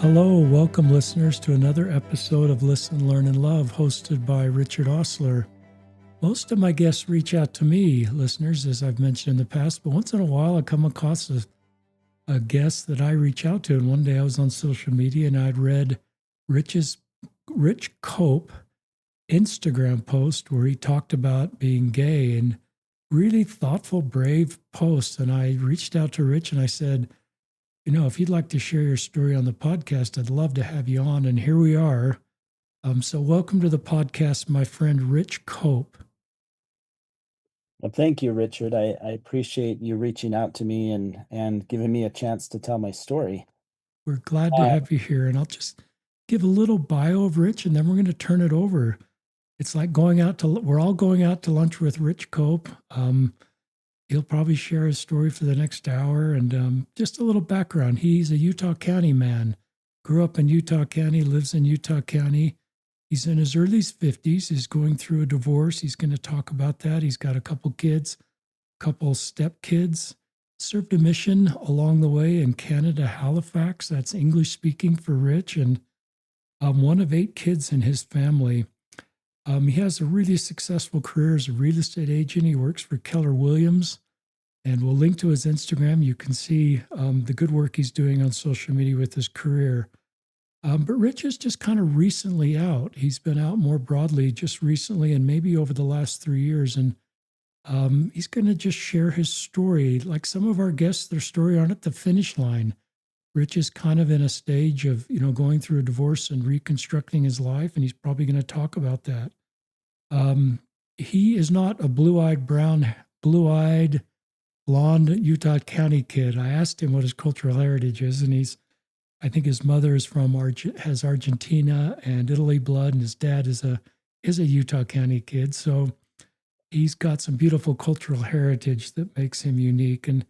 Hello, welcome listeners to another episode of Listen, Learn, and Love, hosted by Richard Osler. Most of my guests reach out to me, listeners, as I've mentioned in the past, but once in a while I come across a guest that I reach out to. And one day I was on social media and I'd read Rich Cope Instagram post where he talked about being gay, and really thoughtful, brave post. And I reached out to Rich and I said, if you'd like to share your story on the podcast, I'd love to have you on. And here we are. So welcome to the podcast, my friend Rich Cope. Well, thank you, Richard. I appreciate you reaching out to me and giving me a chance to tell my story. We're glad to Uh, have you here. And I'll just give a little bio of Rich, and then we're going to turn it over. It's like we're all going out to lunch with Rich Cope. He'll probably share his story for the next hour. And just a little background. He's a Utah County man, grew up in Utah County, lives in Utah County. He's in his early 50s. He's going through a divorce. He's going to talk about that. He's got a couple kids, couple step kids. Served a mission along the way in Canada, Halifax. That's English speaking for Rich, and one of 8 kids in his family. He has a really successful career as a real estate agent. He works for Keller Williams, and we'll link to his Instagram. You can see the good work he's doing on social media with his career. But Rich is just kind of recently out. He's been out more broadly just recently and maybe over the last 3 years. And he's going to just share his story. Like some of our guests, their story aren't at the finish line. Rich is kind of in a stage of, going through a divorce and reconstructing his life. And he's probably going to talk about that. He is not a blue-eyed, blonde Utah County kid. I asked him what his cultural heritage is, and I think his mother is has Argentina and Italy blood, and his dad is a Utah County kid. So he's got some beautiful cultural heritage that makes him unique. And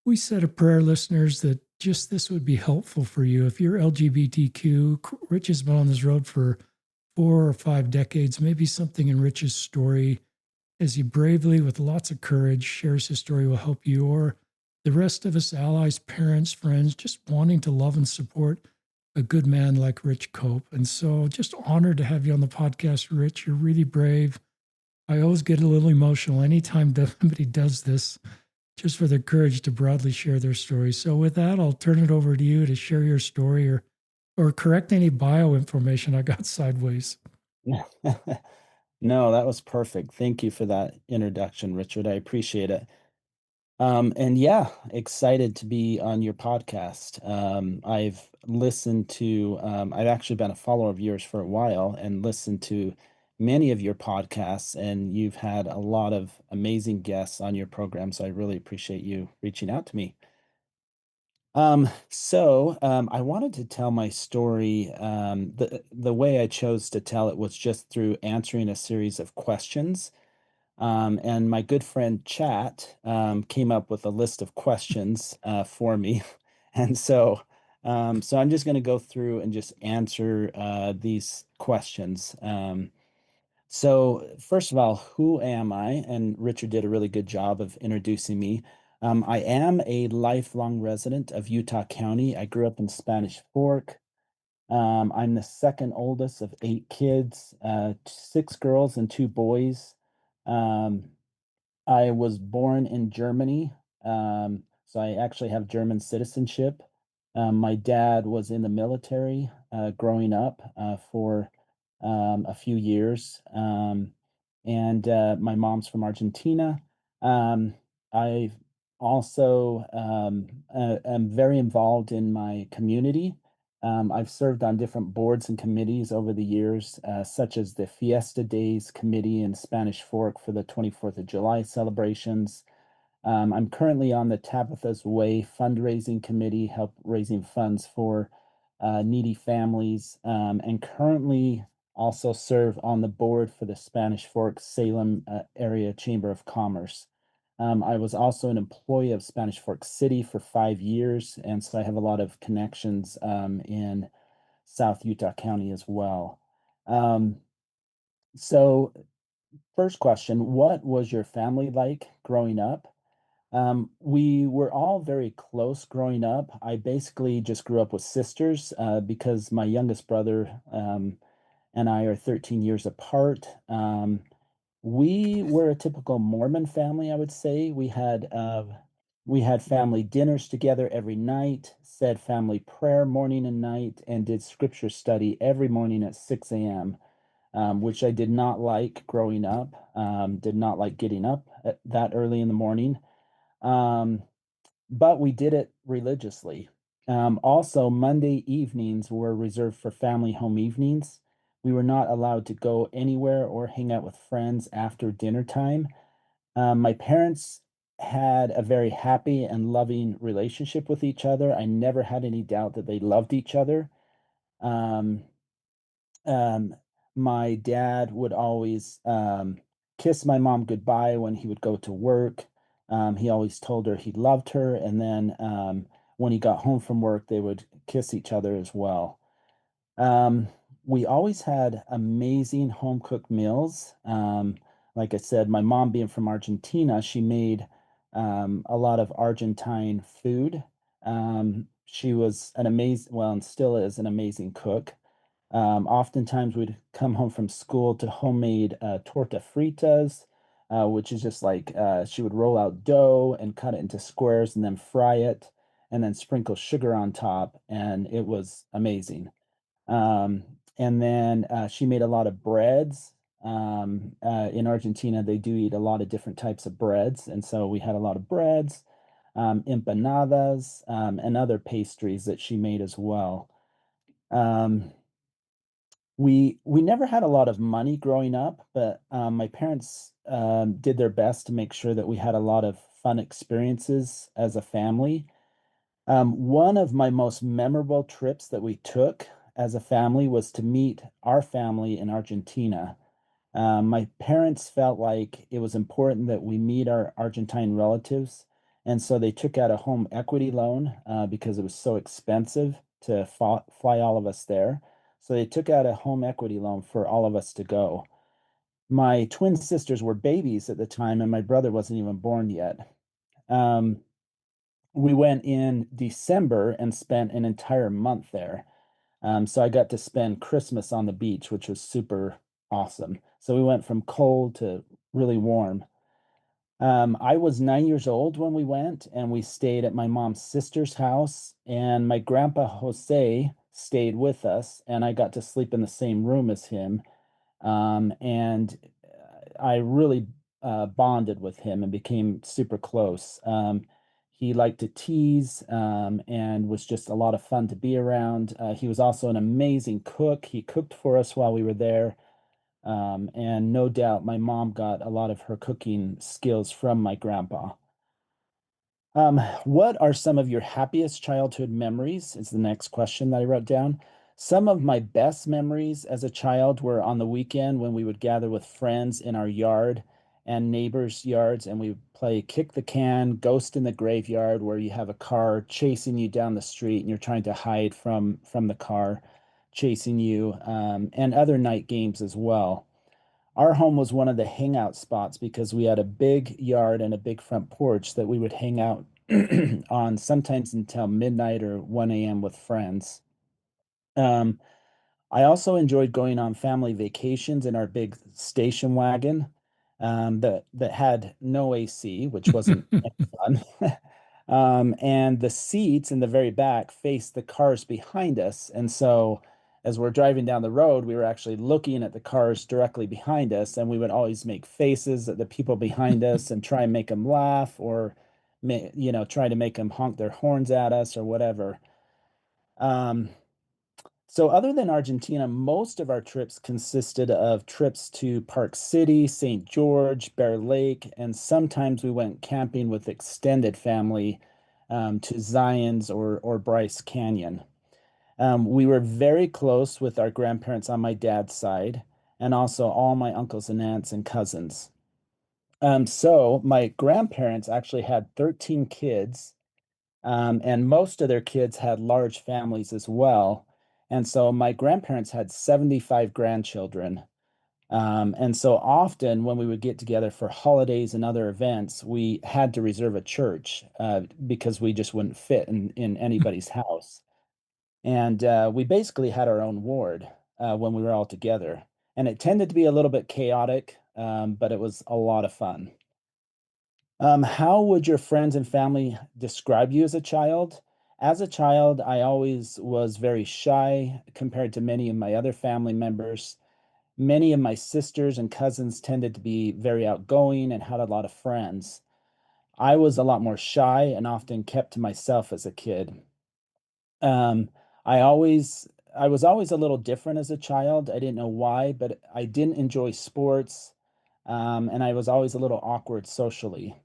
we said a prayer, listeners, that just this would be helpful for you. If you're LGBTQ, Rich has been on this road for 4 or 5 decades, maybe something in Rich's story as he bravely, with lots of courage, shares his story will help you, or the rest of us, allies, parents, friends, just wanting to love and support a good man like Rich Cope. And so just honored to have you on the podcast, Rich. You're really brave. I always get a little emotional anytime somebody does this, just for the courage to broadly share their story. So with that, I'll turn it over to you to share your story or correct any bio information I got sideways. no, that was perfect. Thank you for that introduction, Richard. I appreciate it. And yeah, excited to be on your podcast. I've actually been a follower of yours for a while and listened to many of your podcasts, and you've had a lot of amazing guests on your program. So I really appreciate you reaching out to me. I wanted to tell my story. The way I chose to tell it was just through answering a series of questions. And my good friend Chat came up with a list of questions for me, and so I'm just going to go through and just answer these questions. So, first of all, who am I? And Richard did a really good job of introducing me. I am a lifelong resident of Utah County. I grew up in Spanish Fork. I'm the second oldest of 8 kids, 6 girls and 2 boys. Um, I was born in Germany, so I actually have German citizenship. My dad was in the military growing up for a few years, and my mom's from Argentina. I also am very involved in my community. I've served on different boards and committees over the years, such as the Fiesta Days Committee in Spanish Fork for the 24th of July celebrations. I'm currently on the Tabitha's Way fundraising committee, help raising funds for needy families, and currently also serve on the board for the Spanish Fork Salem Area Chamber of Commerce. I was also an employee of Spanish Fork City for 5 years, and so I have a lot of connections in South Utah County as well. Um, so, first question, what was your family like growing up? We were all very close growing up. I basically just grew up with sisters because my youngest brother and I are 13 years apart. We were a typical Mormon family, I would say. We had family dinners together every night, said family prayer morning and night, and did scripture study every morning at 6 a.m., which I did not like growing up. Did not like getting up that early in the morning. Um, but we did it religiously. Also, Monday evenings were reserved for family home evenings. We were not allowed to go anywhere or hang out with friends after dinner time. My parents had a very happy and loving relationship with each other. I never had any doubt that they loved each other. Um, um, my dad would always kiss my mom goodbye when he would go to work. He always told her he loved her, and then when he got home from work, they would kiss each other as well. Um, we always had amazing home cooked meals. Like I said, my mom being from Argentina, she made a lot of Argentine food. She was an amazing, well, and still is an amazing cook. Oftentimes we'd come home from school to homemade torta fritas, which is just like she would roll out dough and cut it into squares and then fry it and then sprinkle sugar on top. And it was amazing. Um, and then she made a lot of breads. In Argentina, they do eat a lot of different types of breads. And so we had a lot of breads, empanadas, and other pastries that she made as well. Um, we never had a lot of money growing up, but my parents did their best to make sure that we had a lot of fun experiences as a family. One of my most memorable trips that we took as a family was to meet our family in Argentina. My parents felt like it was important that we meet our Argentine relatives, and so they took out a home equity loan because it was so expensive to fly all of us there. So they took out a home equity loan for all of us to go. My twin sisters were babies at the time, and my brother wasn't even born yet. Um, we went in December and spent an entire month there. So I got to spend Christmas on the beach, which was super awesome. So we went from cold to really warm. I was 9 years old when we went, and we stayed at my mom's sister's house, and my grandpa Jose stayed with us, and I got to sleep in the same room as him. And I really bonded with him and became super close. He liked to tease and was just a lot of fun to be around. He was also an amazing cook. He cooked for us while we were there. And no doubt my mom got a lot of her cooking skills from my grandpa. What are some of your happiest childhood memories? Is the next question that I wrote down. Some of my best memories as a child were on the weekend when we would gather with friends in our yard and neighbors' yards, and we would play kick the can, ghost in the graveyard, where you have a car chasing you down the street and you're trying to hide from the car chasing you, and other night games as well. Our home was one of the hangout spots because we had a big yard and a big front porch that we would hang out on sometimes until midnight or 1 a.m. with friends. Um, I also enjoyed going on family vacations in our big station wagon that had no AC, which wasn't any fun. And the seats in the very back faced the cars behind us. And so as we're driving down the road, we were actually looking at the cars directly behind us, and we would always make faces at the people behind us and try and make them laugh or, try to make them honk their horns at us or whatever. Um, so, other than Argentina, most of our trips consisted of trips to Park City, St. George, Bear Lake, and sometimes we went camping with extended family to Zion's or Bryce Canyon. We were very close with our grandparents on my dad's side, and also all my uncles and aunts and cousins. So, my grandparents actually had 13 kids, and most of their kids had large families as well. And so my grandparents had 75 grandchildren. And so often when we would get together for holidays and other events, we had to reserve a church because we just wouldn't fit in anybody's house. And we basically had our own ward when we were all together. And it tended to be a little bit chaotic, but it was a lot of fun. How would your friends and family describe you as a child? As a child, I always was very shy compared to many of my other family members. Many of my sisters and cousins tended to be very outgoing and had a lot of friends. I was a lot more shy and often kept to myself as a kid. Um, I always I was always a little different as a child. I didn't know why, but I didn't enjoy sports, and I was always a little awkward socially.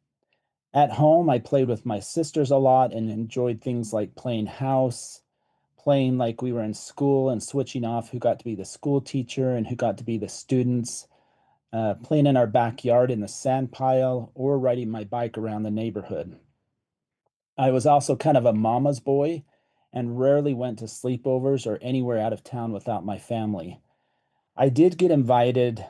At home, I played with my sisters a lot and enjoyed things like playing house, playing like we were in school and switching off who got to be the school teacher and who got to be the students, playing in our backyard in the sand pile, or riding my bike around the neighborhood. I was also kind of a mama's boy and rarely went to sleepovers or anywhere out of town without my family. I did get invited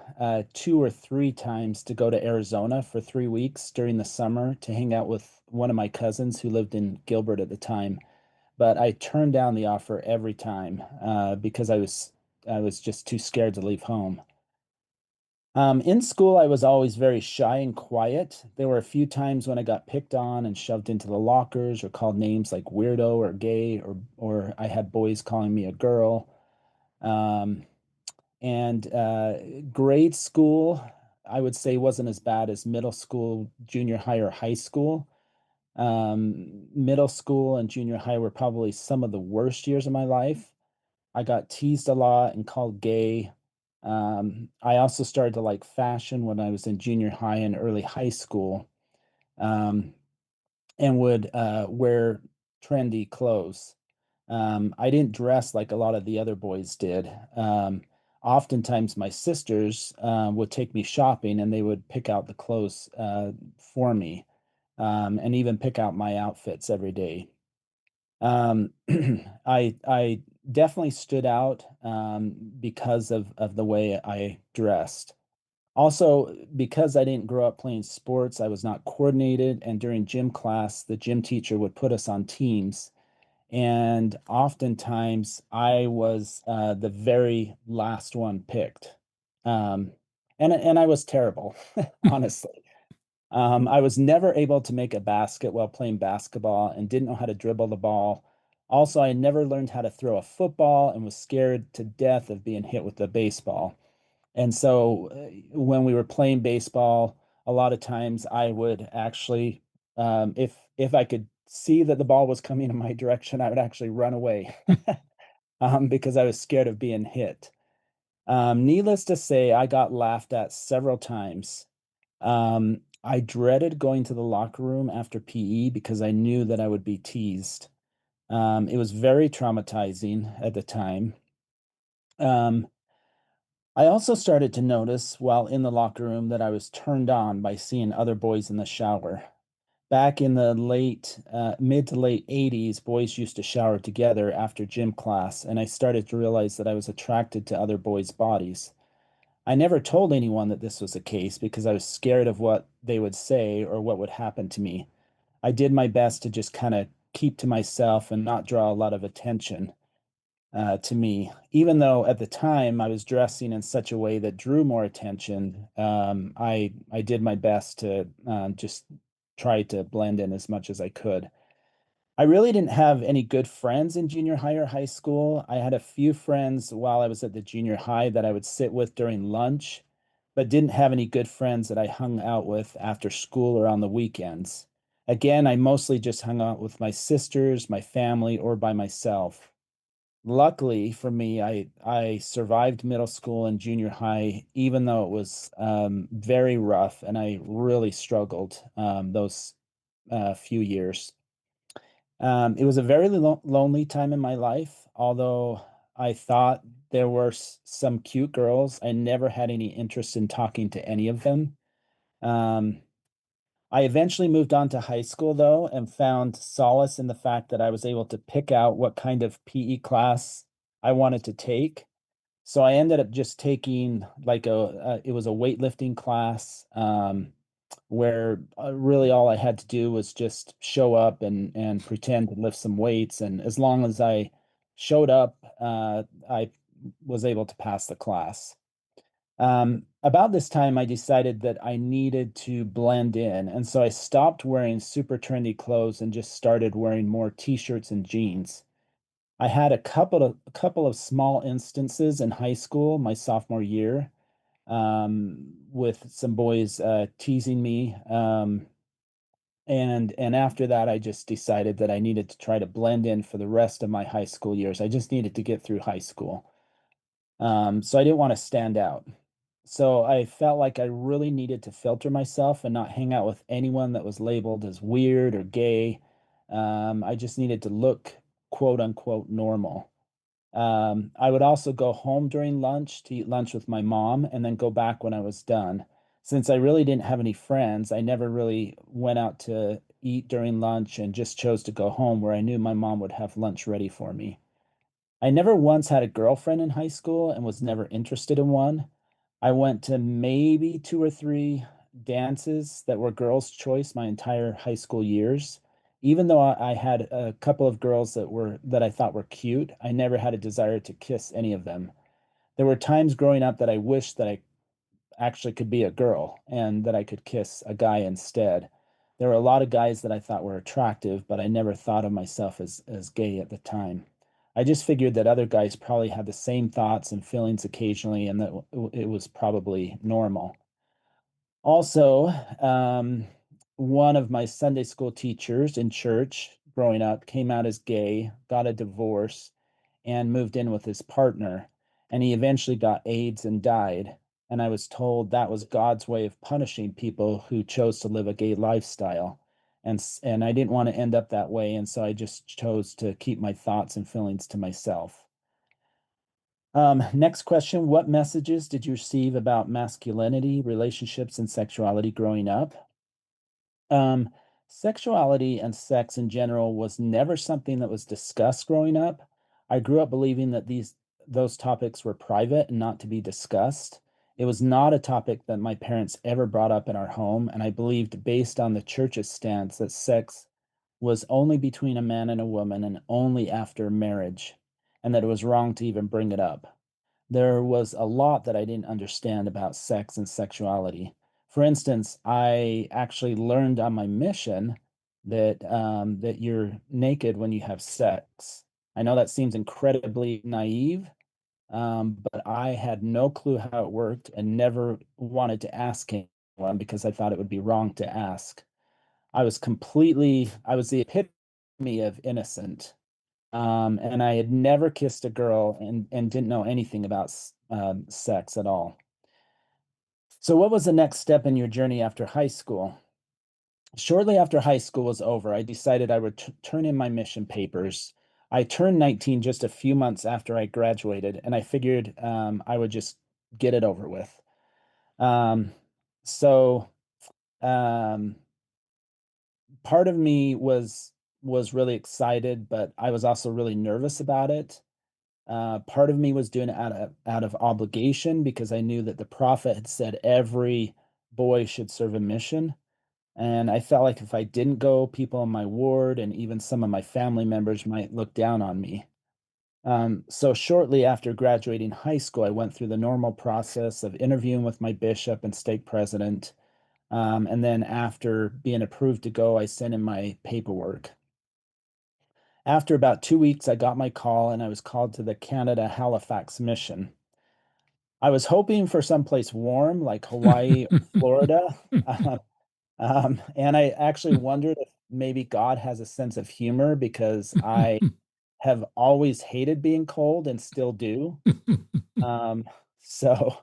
2 or 3 times to go to Arizona for 3 weeks during the summer to hang out with one of my cousins who lived in Gilbert at the time, but I turned down the offer every time because I was just too scared to leave home. In school, I was always very shy and quiet. There were a few times when I got picked on and shoved into the lockers or called names like weirdo or gay, or I had boys calling me a girl. Um, and Grade school, I would say, wasn't as bad as middle school, junior high, or high school. Middle school and junior high were probably some of the worst years of my life. I got teased a lot and called gay. I also started to like fashion when I was in junior high and early high school, um, and would wear trendy clothes. I didn't dress like a lot of the other boys did. Oftentimes, my sisters would take me shopping and they would pick out the clothes for me, and even pick out my outfits every day. Um, I definitely stood out because of the way I dressed. Also, because I didn't grow up playing sports, I was not coordinated, and during gym class, the gym teacher would put us on teams, and oftentimes I was the very last one picked, um, and I was terrible, honestly. I was never able to make a basket while playing basketball and didn't know how to dribble the ball. Also, I never learned how to throw a football and was scared to death of being hit with a baseball. And so when we were playing baseball, a lot of times I would actually, if I could see that the ball was coming in my direction, I would actually run away because I was scared of being hit. Needless to say, I got laughed at several times. I dreaded going to the locker room after PE because I knew that I would be teased. It was very traumatizing at the time. Um, I also started to notice while in the locker room that I was turned on by seeing other boys in the shower. Back in the mid to late 80s, boys used to shower together after gym class, and I started to realize that I was attracted to other boys' bodies. I never told anyone that this was the case because I was scared of what they would say or what would happen to me. I did my best to just kind of keep to myself and not draw a lot of attention to me, even though at the time I was dressing in such a way that drew more attention. I did my best to just try to blend in as much as I could. I really didn't have any good friends in junior high or high school. I had a few friends while I was at the junior high that I would sit with during lunch, but didn't have any good friends that I hung out with after school or on the weekends. Again, I mostly just hung out with my sisters, my family, or by myself. Luckily for me, I survived middle school and junior high, even though it was very rough and I really struggled those few years. It was a very lonely time in my life, although I thought there were some cute girls. I never had any interest in talking to any of them. Um, I eventually moved on to high school, though, and found solace in the fact that I was able to pick out what kind of PE class I wanted to take. So I ended up just taking like it was a weightlifting class, where really all I had to do was just show up and pretend to lift some weights. And as long as I showed up, I was able to pass the class. About this time, I decided that I needed to blend in. And so I stopped wearing super trendy clothes and just started wearing more t-shirts and jeans. I had a couple of small instances in high school, my sophomore year, with some boys teasing me. And after that, I just decided that I needed to try to blend in for the rest of my high school years. I just needed to get through high school. So I didn't want to stand out. So I felt like I really needed to filter myself and not hang out with anyone that was labeled as weird or gay. I just needed to look quote unquote normal. I would also go home during lunch to eat lunch with my mom and then go back when I was done. Since I really didn't have any friends, I never really went out to eat during lunch and just chose to go home where I knew my mom would have lunch ready for me. I never once had a girlfriend in high school and was never interested in one. I went to maybe two or three dances that were girls' choice my entire high school years. Even though I had a couple of girls that I thought were cute, I never had a desire to kiss any of them. There were times growing up that I wished that I actually could be a girl and that I could kiss a guy instead. There were a lot of guys that I thought were attractive, but I never thought of myself as gay at the time. I just figured that other guys probably had the same thoughts and feelings occasionally, and that it was probably normal. Also, one of my Sunday school teachers in church growing up came out as gay, got a divorce, and moved in with his partner. And he eventually got AIDS and died. And I was told that was God's way of punishing people who chose to live a gay lifestyle. And I didn't want to end up that way. And so I just chose to keep my thoughts and feelings to myself. Next question. What messages did you receive about masculinity, relationships, and sexuality growing up? Um, Sexuality and sex in general was never something that was discussed growing up. I grew up believing that those topics were private and not to be discussed. It was not a topic that my parents ever brought up in our home, and I believed based on the church's stance that sex was only between a man and a woman and only after marriage, and that it was wrong to even bring it up. There was a lot that I didn't understand about sex and sexuality. For instance, I actually learned on my mission that you're naked when you have sex. I know that seems incredibly naive, but I had no clue how it worked and never wanted to ask anyone because I thought it would be wrong to ask. I was the epitome of innocent. And I had never kissed a girl and didn't know anything about sex at all. So, what was the next step in your journey after high school? Shortly after high school was over, I decided I would turn in my mission papers. I turned 19 just a few months after I graduated, and I figured I would just get it over with. Um, so, um, Part of me was really excited, but I was also really nervous about it. Part of me was doing it out of obligation because I knew that the prophet had said every boy should serve a mission. And I felt like if I didn't go, people in my ward and even some of my family members might look down on me. So shortly after graduating high school, I went through the normal process of interviewing with my bishop and stake president. And then after being approved to go, I sent in my paperwork. After about 2 weeks, I got my call and I was called to the Canada Halifax mission. I was hoping for someplace warm like Hawaii or Florida. And I actually wondered if maybe God has a sense of humor because I have always hated being cold and still do. Um, so,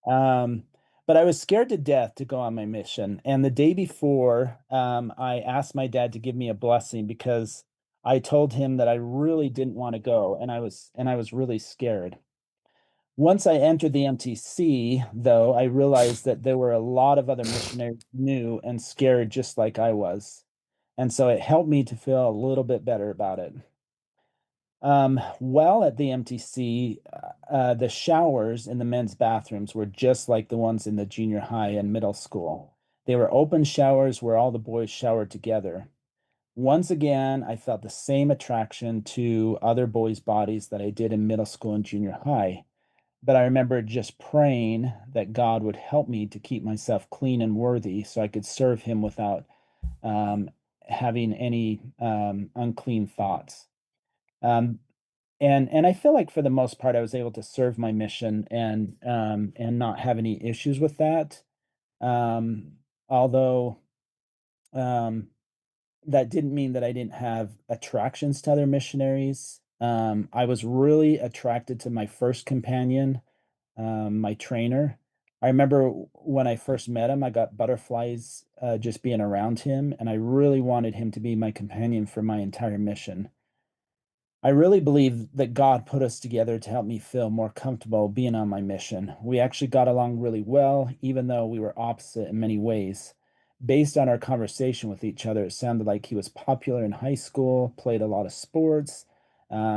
um, but I was scared to death to go on my mission. And the day before, I asked my dad to give me a blessing because I told him that I really didn't want to go, and I was really scared. Once I entered the MTC, though, I realized that there were a lot of other missionaries new and scared just like I was. And so it helped me to feel a little bit better about it. Well, at the MTC, the showers in the men's bathrooms were just like the ones in the junior high and middle school. They were open showers where all the boys showered together. Once again, I felt the same attraction to other boys' bodies that I did in middle school and junior high. But I remember just praying that God would help me to keep myself clean and worthy so I could serve Him without um, having any unclean thoughts. Um, and I feel like for the most part, I was able to serve my mission and not have any issues with that. Although um, that didn't mean that I didn't have attractions to other missionaries. I was really attracted to my first companion, my trainer. I remember when I first met him, I got butterflies just being around him, and I really wanted him to be my companion for my entire mission. I really believe that God put us together to help me feel more comfortable being on my mission. We actually got along really well, even though we were opposite in many ways. Based on our conversation with each other, it sounded like he was popular in high school, played a lot of sports.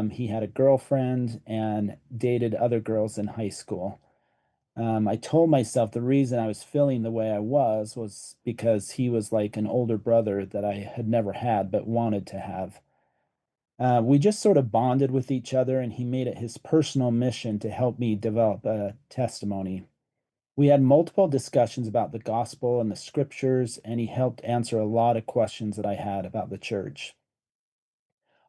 He had a girlfriend and dated other girls in high school. I told myself the reason I was feeling the way I was because he was like an older brother that I had never had but wanted to have. We just sort of bonded with each other, and he made it his personal mission to help me develop a testimony. We had multiple discussions about the gospel and the scriptures, and he helped answer a lot of questions that I had about the church.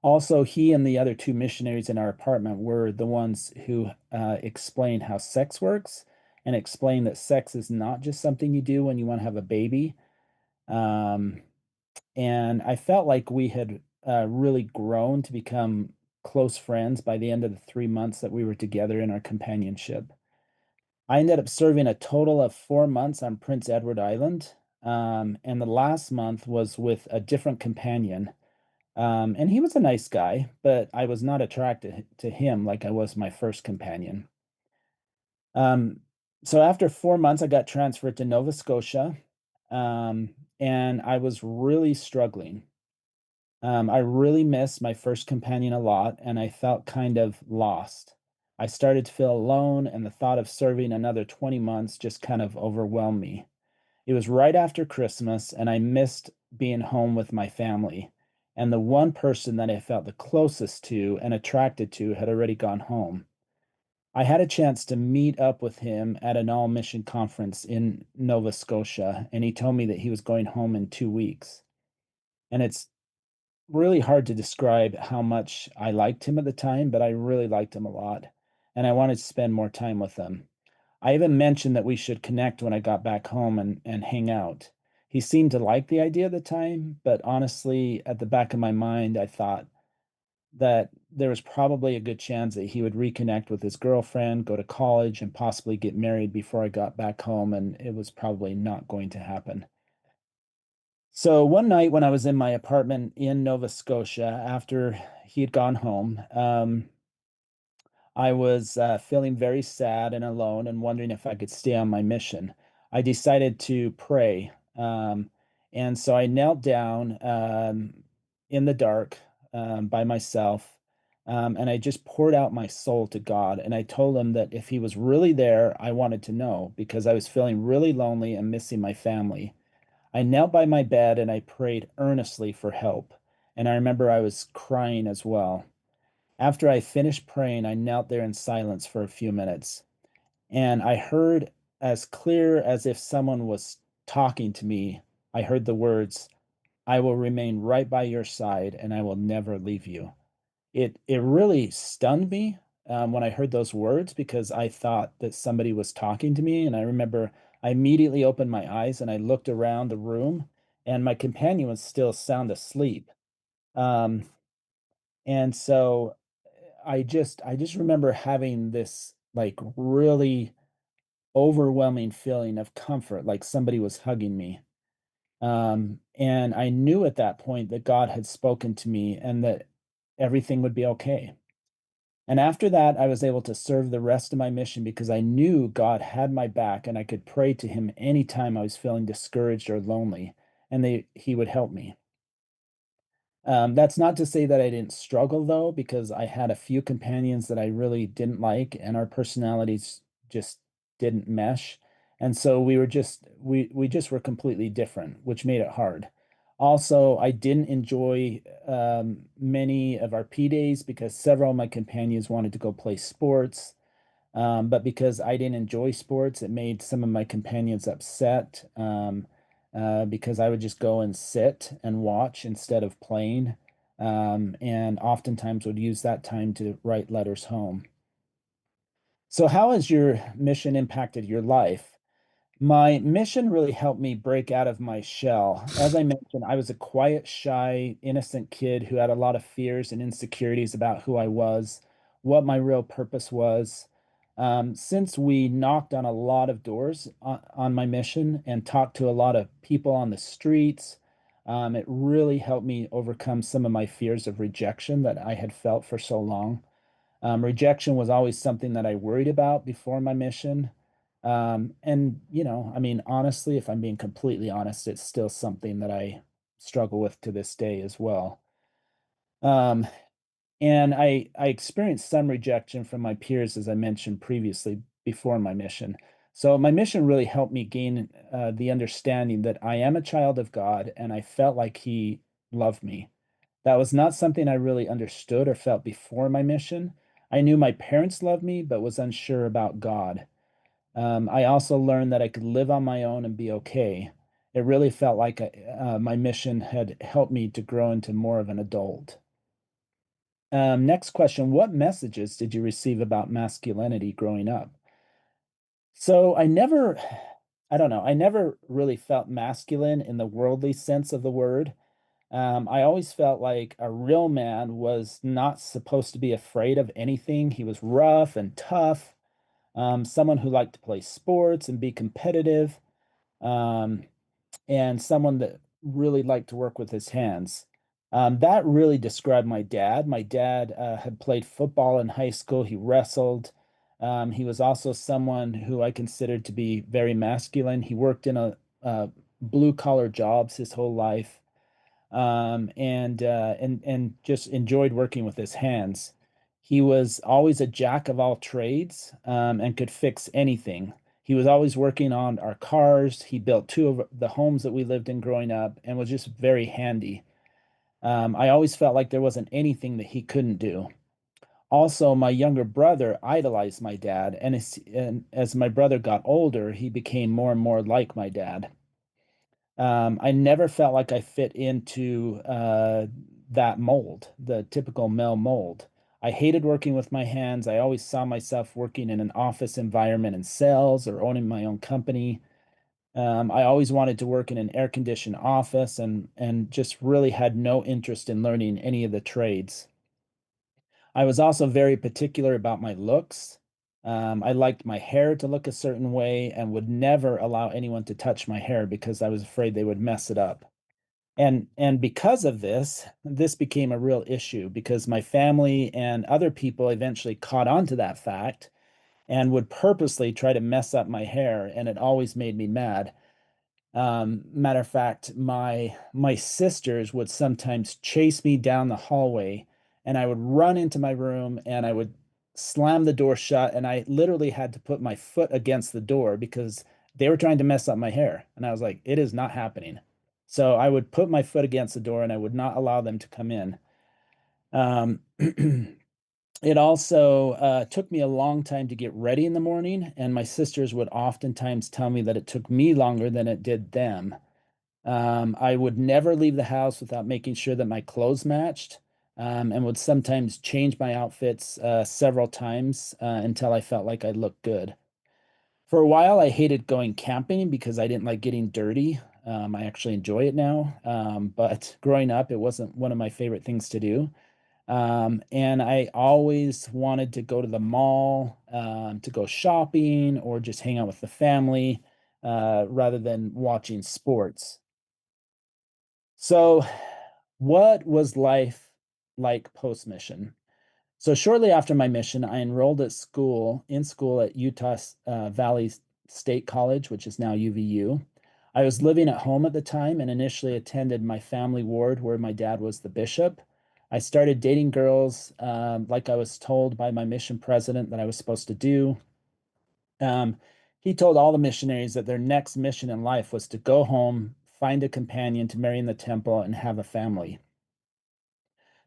Also, he and the other two missionaries in our apartment were the ones who explained how sex works and explained that sex is not just something you do when you want to have a baby. Um, and I felt like we had really grown to become close friends by the end of the 3 months that we were together in our companionship. I ended up serving a total of 4 months on Prince Edward Island, and the last month was with a different companion. And he was a nice guy, but I was not attracted to him like I was my first companion. Um, so after 4 months, I got transferred to Nova Scotia, um, and I was really struggling. I really missed my first companion a lot, and I felt kind of lost. I started to feel alone, and the thought of serving another 20 months just kind of overwhelmed me. It was right after Christmas, and I missed being home with my family. And the one person that I felt the closest to and attracted to had already gone home. I had a chance to meet up with him at an all mission conference in Nova Scotia, and he told me that he was going home in 2 weeks. And it's really hard to describe how much I liked him at the time, but I really liked him a lot, and I wanted to spend more time with him. I even mentioned that we should connect when I got back home and hang out. He seemed to like the idea at the time, but honestly, at the back of my mind, I thought that there was probably a good chance that he would reconnect with his girlfriend, go to college, and possibly get married before I got back home, and it was probably not going to happen. So one night when I was in my apartment in Nova Scotia after he had gone home, I was feeling very sad and alone and wondering if I could stay on my mission. I decided to pray. And so I knelt down in the dark by myself, and I just poured out my soul to God. And I told him that if he was really there, I wanted to know because I was feeling really lonely and missing my family. I knelt by my bed and I prayed earnestly for help. And I remember I was crying as well. After I finished praying, I knelt there in silence for a few minutes. And I heard, as clear as if someone was talking to me, I heard the words, I will remain right by your side and I will never leave you. It really stunned me when I heard those words because I thought that somebody was talking to me. And I remember I immediately opened my eyes and I looked around the room, and my companion was still sound asleep. Um, and so I just remember having this like really overwhelming feeling of comfort, like somebody was hugging me. And I knew at that point that God had spoken to me and that everything would be okay. And after that, I was able to serve the rest of my mission because I knew God had my back and I could pray to him anytime I was feeling discouraged or lonely, and he would help me. That's not to say that I didn't struggle though, because I had a few companions that I really didn't like, and our personalities just didn't mesh. And so we just were completely different, which made it hard. Also, I didn't enjoy many of our P days because several of my companions wanted to go play sports. But because I didn't enjoy sports, it made some of my companions upset because I would just go and sit and watch instead of playing, and oftentimes would use that time to write letters home. So, how has your mission impacted your life? My mission really helped me break out of my shell. As I mentioned, I was a quiet, shy, innocent kid who had a lot of fears and insecurities about who I was, what my real purpose was. Since we knocked on a lot of doors on my mission and talked to a lot of people on the streets, it really helped me overcome some of my fears of rejection that I had felt for so long. Rejection was always something that I worried about before my mission. And, I mean, honestly, if I'm being completely honest, it's still something that I struggle with to this day as well. Um, and I experienced some rejection from my peers, as I mentioned previously, before my mission. So my mission really helped me gain the understanding that I am a child of God and I felt like He loved me. That was not something I really understood or felt before my mission. I knew my parents loved me, but was unsure about God. I also learned that I could live on my own and be okay. It really felt like my mission had helped me to grow into more of an adult. Next question. What messages did you receive about masculinity growing up? So I don't know, I never really felt masculine in the worldly sense of the word. I always felt like a real man was not supposed to be afraid of anything. He was rough and tough, someone who liked to play sports and be competitive, um, and someone that really liked to work with his hands. That really described my dad. My dad had played football in high school, he wrestled. He was also someone who I considered to be very masculine. He worked in a blue collar jobs his whole life, and just enjoyed working with his hands. He was always a jack of all trades, and could fix anything. He was always working on our cars. He built two of the homes that we lived in growing up and was just very handy. I always felt like there wasn't anything that he couldn't do. Also, my younger brother idolized my dad, and as my brother got older, he became more and more like my dad. I never felt like I fit into that mold, the typical male mold. I hated working with my hands. I always saw myself working in an office environment in sales or owning my own company. I always wanted to work in an air-conditioned office and just really had no interest in learning any of the trades. I was also very particular about my looks. I liked my hair to look a certain way and would never allow anyone to touch my hair because I was afraid they would mess it up. And because of this became a real issue because my family and other people eventually caught on to that fact and would purposely try to mess up my hair, and it always made me mad. Matter of fact, my sisters would sometimes chase me down the hallway, and I would run into my room and I would slam the door shut, and I literally had to put my foot against the door because they were trying to mess up my hair. And I was like, it is not happening. So I would put my foot against the door and I would not allow them to come in. Um, it also took me a long time to get ready in the morning, and my sisters would oftentimes tell me that it took me longer than it did them. I would never leave the house without making sure that my clothes matched, and would sometimes change my outfits several times until I felt like I looked good. For a while, I hated going camping because I didn't like getting dirty. I actually enjoy it now, but growing up, it wasn't one of my favorite things to do. And I always wanted to go to the mall, to go shopping or just hang out with the family, rather than watching sports. So, what was life like post mission? So, shortly after my mission, I enrolled in school at Utah Valley State College, which is now UVU. I was living at home at the time and initially attended my family ward where my dad was the bishop. I started dating girls like I was told by my mission president that I was supposed to do. Um, he told all the missionaries that their next mission in life was to go home, find a companion to marry in the temple, and have a family.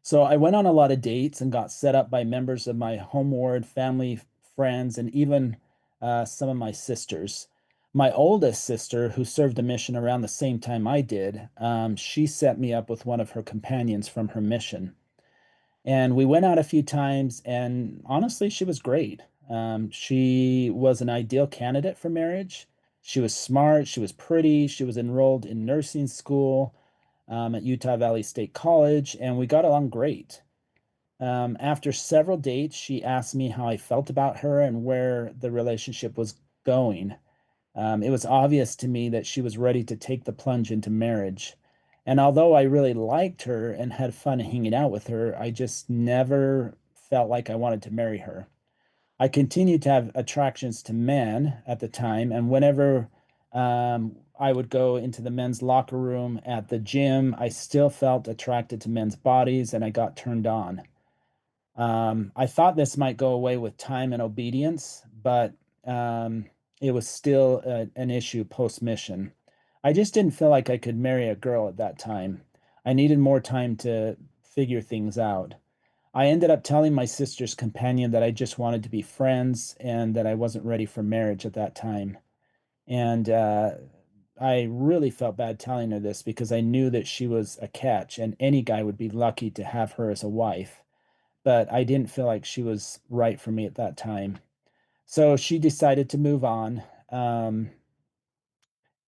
So I went on a lot of dates and got set up by members of my home ward, family, friends, and even some of my sisters. My oldest sister, who served a mission around the same time I did, she set me up with one of her companions from her mission. And we went out a few times, and honestly, she was great. She was an ideal candidate for marriage. She was smart, she was pretty, she was enrolled in nursing school at Utah Valley State College, and we got along great. After several dates, she asked me how I felt about her and where the relationship was going. It was obvious to me that she was ready to take the plunge into marriage. And although I really liked her and had fun hanging out with her, I just never felt like I wanted to marry her. I continued to have attractions to men at the time, and whenever I would go into the men's locker room at the gym, I still felt attracted to men's bodies and I got turned on. I thought this might go away with time and obedience, but um, it was still an issue post mission. I just didn't feel like I could marry a girl at that time. I needed more time to figure things out. I ended up telling my sister's companion that I just wanted to be friends and that I wasn't ready for marriage at that time. And I really felt bad telling her this because I knew that she was a catch and any guy would be lucky to have her as a wife. But I didn't feel like she was right for me at that time. So she decided to move on. And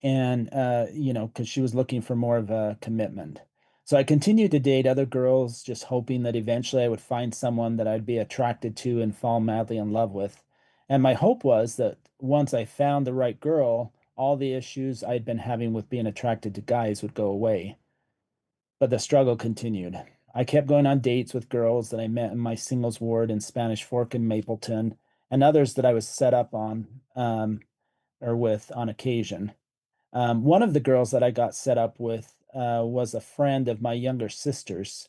because she was looking for more of a commitment. So I continued to date other girls, just hoping that eventually I would find someone that I'd be attracted to and fall madly in love with. And my hope was that once I found the right girl, all the issues I'd been having with being attracted to guys would go away. But the struggle continued. I kept going on dates with girls that I met in my singles ward in Spanish Fork and Mapleton, and others that I was set up on or with on occasion. One of the girls that I got set up with was a friend of my younger sister's.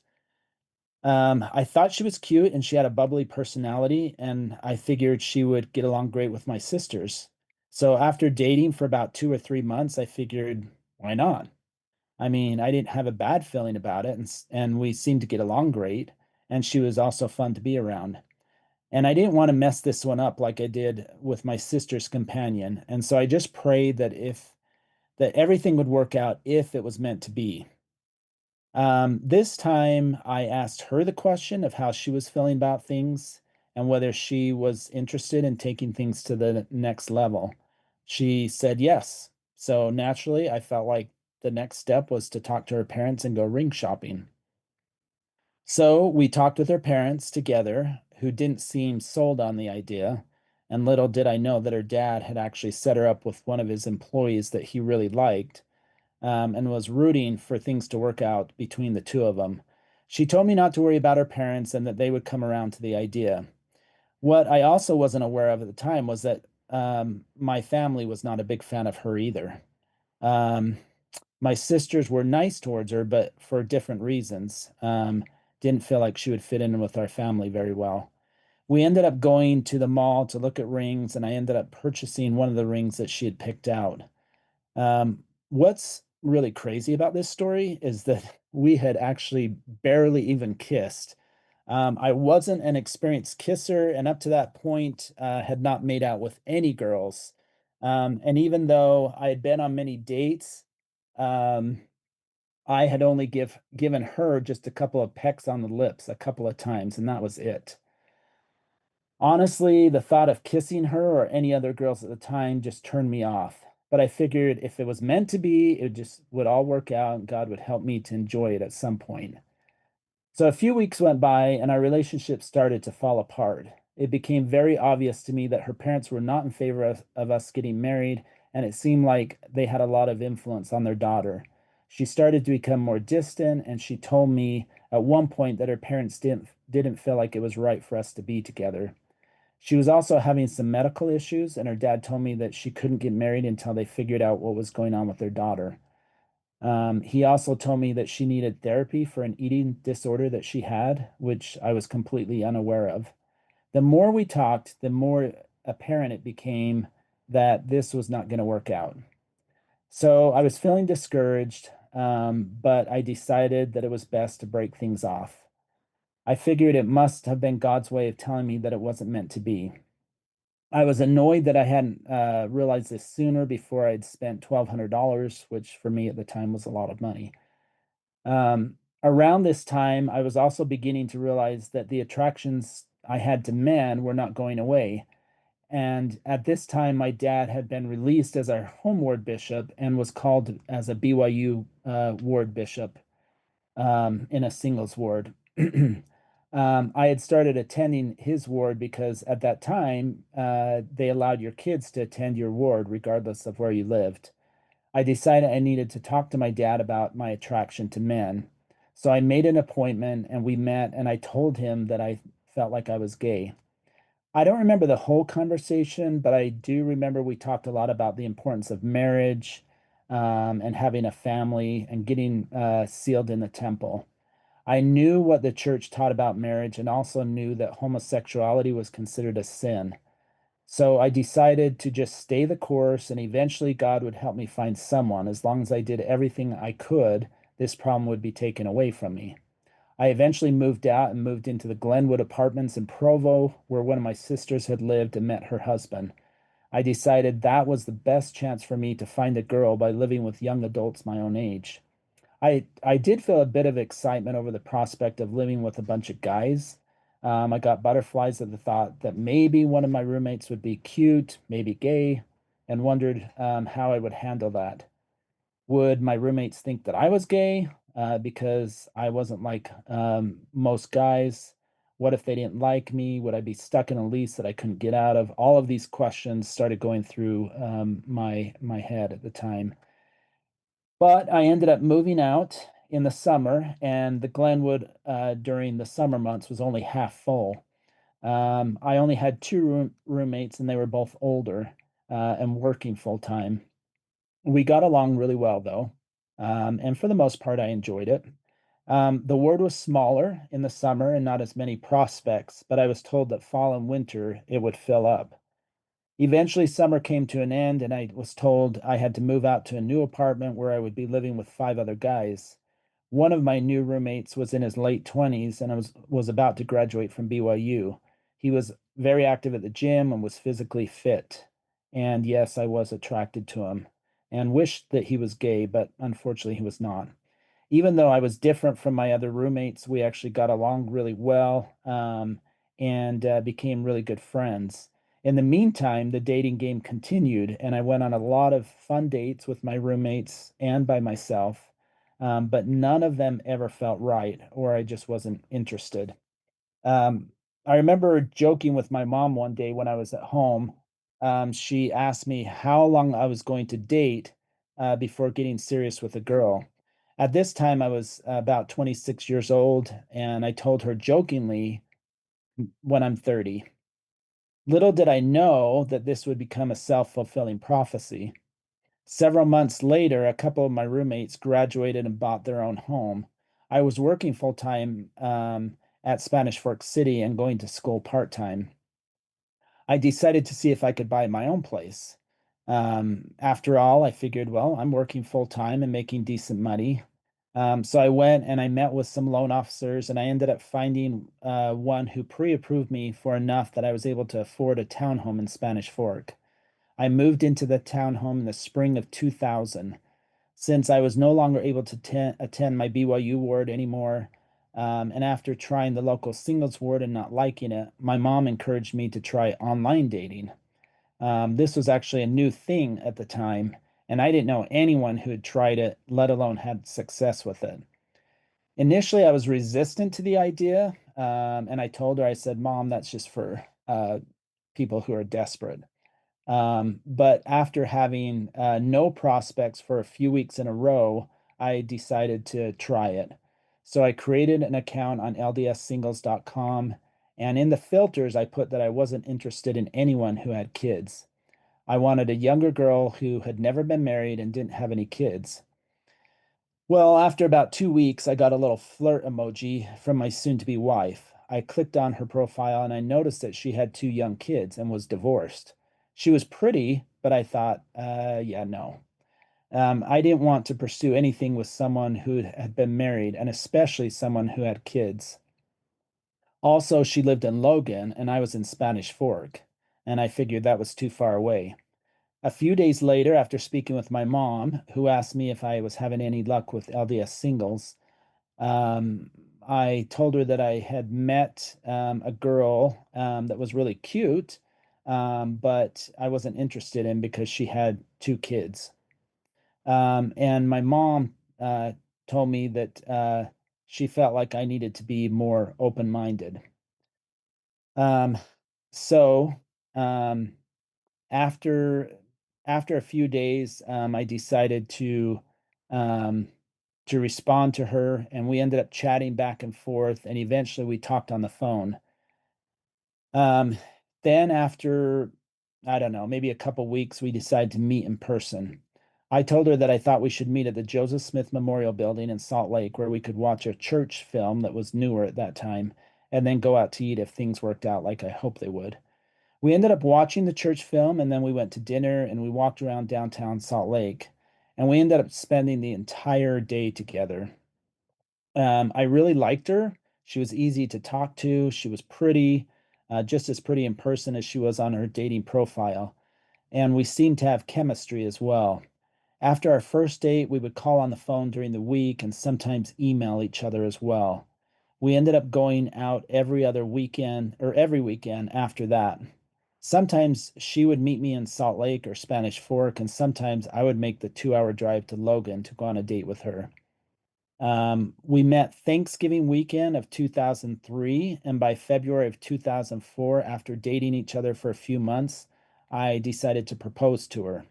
I thought she was cute and she had a bubbly personality, and I figured she would get along great with my sisters. So after dating for about 2 or 3 months, I figured, why not? I mean, I didn't have a bad feeling about it, and we seemed to get along great, and she was also fun to be around. And I didn't want to mess this one up like I did with my sister's companion, and so I just prayed that everything would work out if it was meant to be. This time I asked her the question of how she was feeling about things and whether she was interested in taking things to the next level. She said yes. So naturally, I felt like the next step was to talk to her parents and go ring shopping. So we talked with her parents together, who didn't seem sold on the idea. And little did I know that her dad had actually set her up with one of his employees that he really liked and was rooting for things to work out between the two of them. She told me not to worry about her parents and that they would come around to the idea. What I also wasn't aware of at the time was that my family was not a big fan of her either. Um, my sisters were nice towards her, but for different reasons. Didn't feel like she would fit in with our family very well. We ended up going to the mall to look at rings, and I ended up purchasing one of the rings that she had picked out. What's really crazy about this story is that we had actually barely even kissed. I wasn't an experienced kisser, and up to that point, had not made out with any girls. And even though I had been on many dates, um, I had only given her just a couple of pecks on the lips a couple of times, and that was it. Honestly, the thought of kissing her or any other girls at the time just turned me off. But I figured if it was meant to be, it just would all work out and God would help me to enjoy it at some point. So a few weeks went by and our relationship started to fall apart. It became very obvious to me that her parents were not in favor of us getting married, and it seemed like they had a lot of influence on their daughter. She started to become more distant, and she told me at one point that her parents didn't feel like it was right for us to be together. She was also having some medical issues, and her dad told me that she couldn't get married until they figured out what was going on with their daughter. He also told me that she needed therapy for an eating disorder that she had, which I was completely unaware of. The more we talked, the more apparent it became that this was not going to work out. So I was feeling discouraged, but I decided that it was best to break things off. I figured it must have been God's way of telling me that it wasn't meant to be. I was annoyed that I hadn't realized this sooner before I'd spent $1,200, which for me at the time was a lot of money. Around this time, I was also beginning to realize that the attractions I had to men were not going away. And at this time, my dad had been released as our home ward bishop and was called as a BYU ward bishop in a singles ward. I had started attending his ward because at that time, they allowed your kids to attend your ward regardless of where you lived. I decided I needed to talk to my dad about my attraction to men. So I made an appointment and we met, and I told him that I felt like I was gay. I don't remember the whole conversation, but I do remember we talked a lot about the importance of marriage, and having a family and getting sealed in the temple. I knew what the church taught about marriage and also knew that homosexuality was considered a sin. So I decided to just stay the course, and eventually God would help me find someone. As long as I did everything I could, this problem would be taken away from me. I eventually moved out and moved into the Glenwood apartments in Provo, where one of my sisters had lived and met her husband. I decided that was the best chance for me to find a girl by living with young adults my own age. I did feel a bit of excitement over the prospect of living with a bunch of guys. I got butterflies at the thought that maybe one of my roommates would be cute, maybe gay, and wondered how I would handle that. Would my roommates think that I was gay because I wasn't like most guys? What if they didn't like me? Would I be stuck in a lease that I couldn't get out of? All of these questions started going through my head at the time. But I ended up moving out in the summer, and the Glenwood during the summer months was only half full. I only had two roommates, and they were both older and working full time. We got along really well, though, and for the most part, I enjoyed it. The ward was smaller in the summer and not as many prospects, but I was told that fall and winter it would fill up. Eventually, summer came to an end, and I was told I had to move out to a new apartment where I would be living with five other guys. One of my new roommates was in his late 20s and was about to graduate from BYU. He was very active at the gym and was physically fit. And yes, I was attracted to him and wished that he was gay, but unfortunately, he was not. Even though I was different from my other roommates, we actually got along really well, and became really good friends. In the meantime, the dating game continued, and I went on a lot of fun dates with my roommates and by myself, but none of them ever felt right, or I just wasn't interested. Um, I remember joking with my mom one day when I was at home. She asked me how long I was going to date before getting serious with a girl. At this time, I was about 26 years old, and I told her jokingly, when I'm 30. Little did I know that this would become a self-fulfilling prophecy. Several months later, a couple of my roommates graduated and bought their own home. I was working full time at Spanish Fork City and going to school part time. I decided to see if I could buy my own place. After all, I figured, well, I'm working full time and making decent money. So I went and I met with some loan officers, and I ended up finding one who pre approved me for enough that I was able to afford a townhome in Spanish Fork. I moved into the townhome in the spring of 2000. Since I was no longer able to attend my BYU ward anymore, and after trying the local singles ward and not liking it, my mom encouraged me to try online dating. This was actually a new thing at the time, and I didn't know anyone who had tried it, let alone had success with it. Initially, I was resistant to the idea, and I told her, I said, Mom, that's just for people who are desperate. But after having no prospects for a few weeks in a row, I decided to try it. So I created an account on ldssingles.com, And in the filters, I put that I wasn't interested in anyone who had kids. I wanted a younger girl who had never been married and didn't have any kids. Well, after about 2 weeks, I got a little flirt emoji from my soon to be wife. I clicked on her profile and I noticed that she had two young kids and was divorced. She was pretty, but I thought, yeah, no. I didn't want to pursue anything with someone who had been married, and especially someone who had kids. Also, she lived in Logan and I was in Spanish Fork, and I figured that was too far away. A few days later, after speaking with my mom, who asked me if I was having any luck with LDS singles, um, I told her that I had met a girl that was really cute, but I wasn't interested in because she had two kids. And my mom told me that she felt like I needed to be more open-minded. Um, so um, after after a few days, I decided um, to respond to her, and we ended up chatting back and forth, and eventually we talked on the phone. Um, then after, I don't know, maybe a couple weeks, we decided to meet in person. I told her that I thought we should meet at the Joseph Smith Memorial Building in Salt Lake, where we could watch a church film that was newer at that time, and then go out to eat if things worked out like I hoped they would. We ended up watching the church film, and then we went to dinner and we walked around downtown Salt Lake, and we ended up spending the entire day together. I really liked her. She was easy to talk to. She was pretty, just as pretty in person as she was on her dating profile. And we seemed to have chemistry as well. After our first date, we would call on the phone during the week and sometimes email each other as well. We ended up going out every other weekend or every weekend after that. Sometimes she would meet me in Salt Lake or Spanish Fork, and sometimes I would make the 2 hour drive to Logan to go on a date with her. We met Thanksgiving weekend of 2003, and by February of 2004, after dating each other for a few months, I decided to propose to her.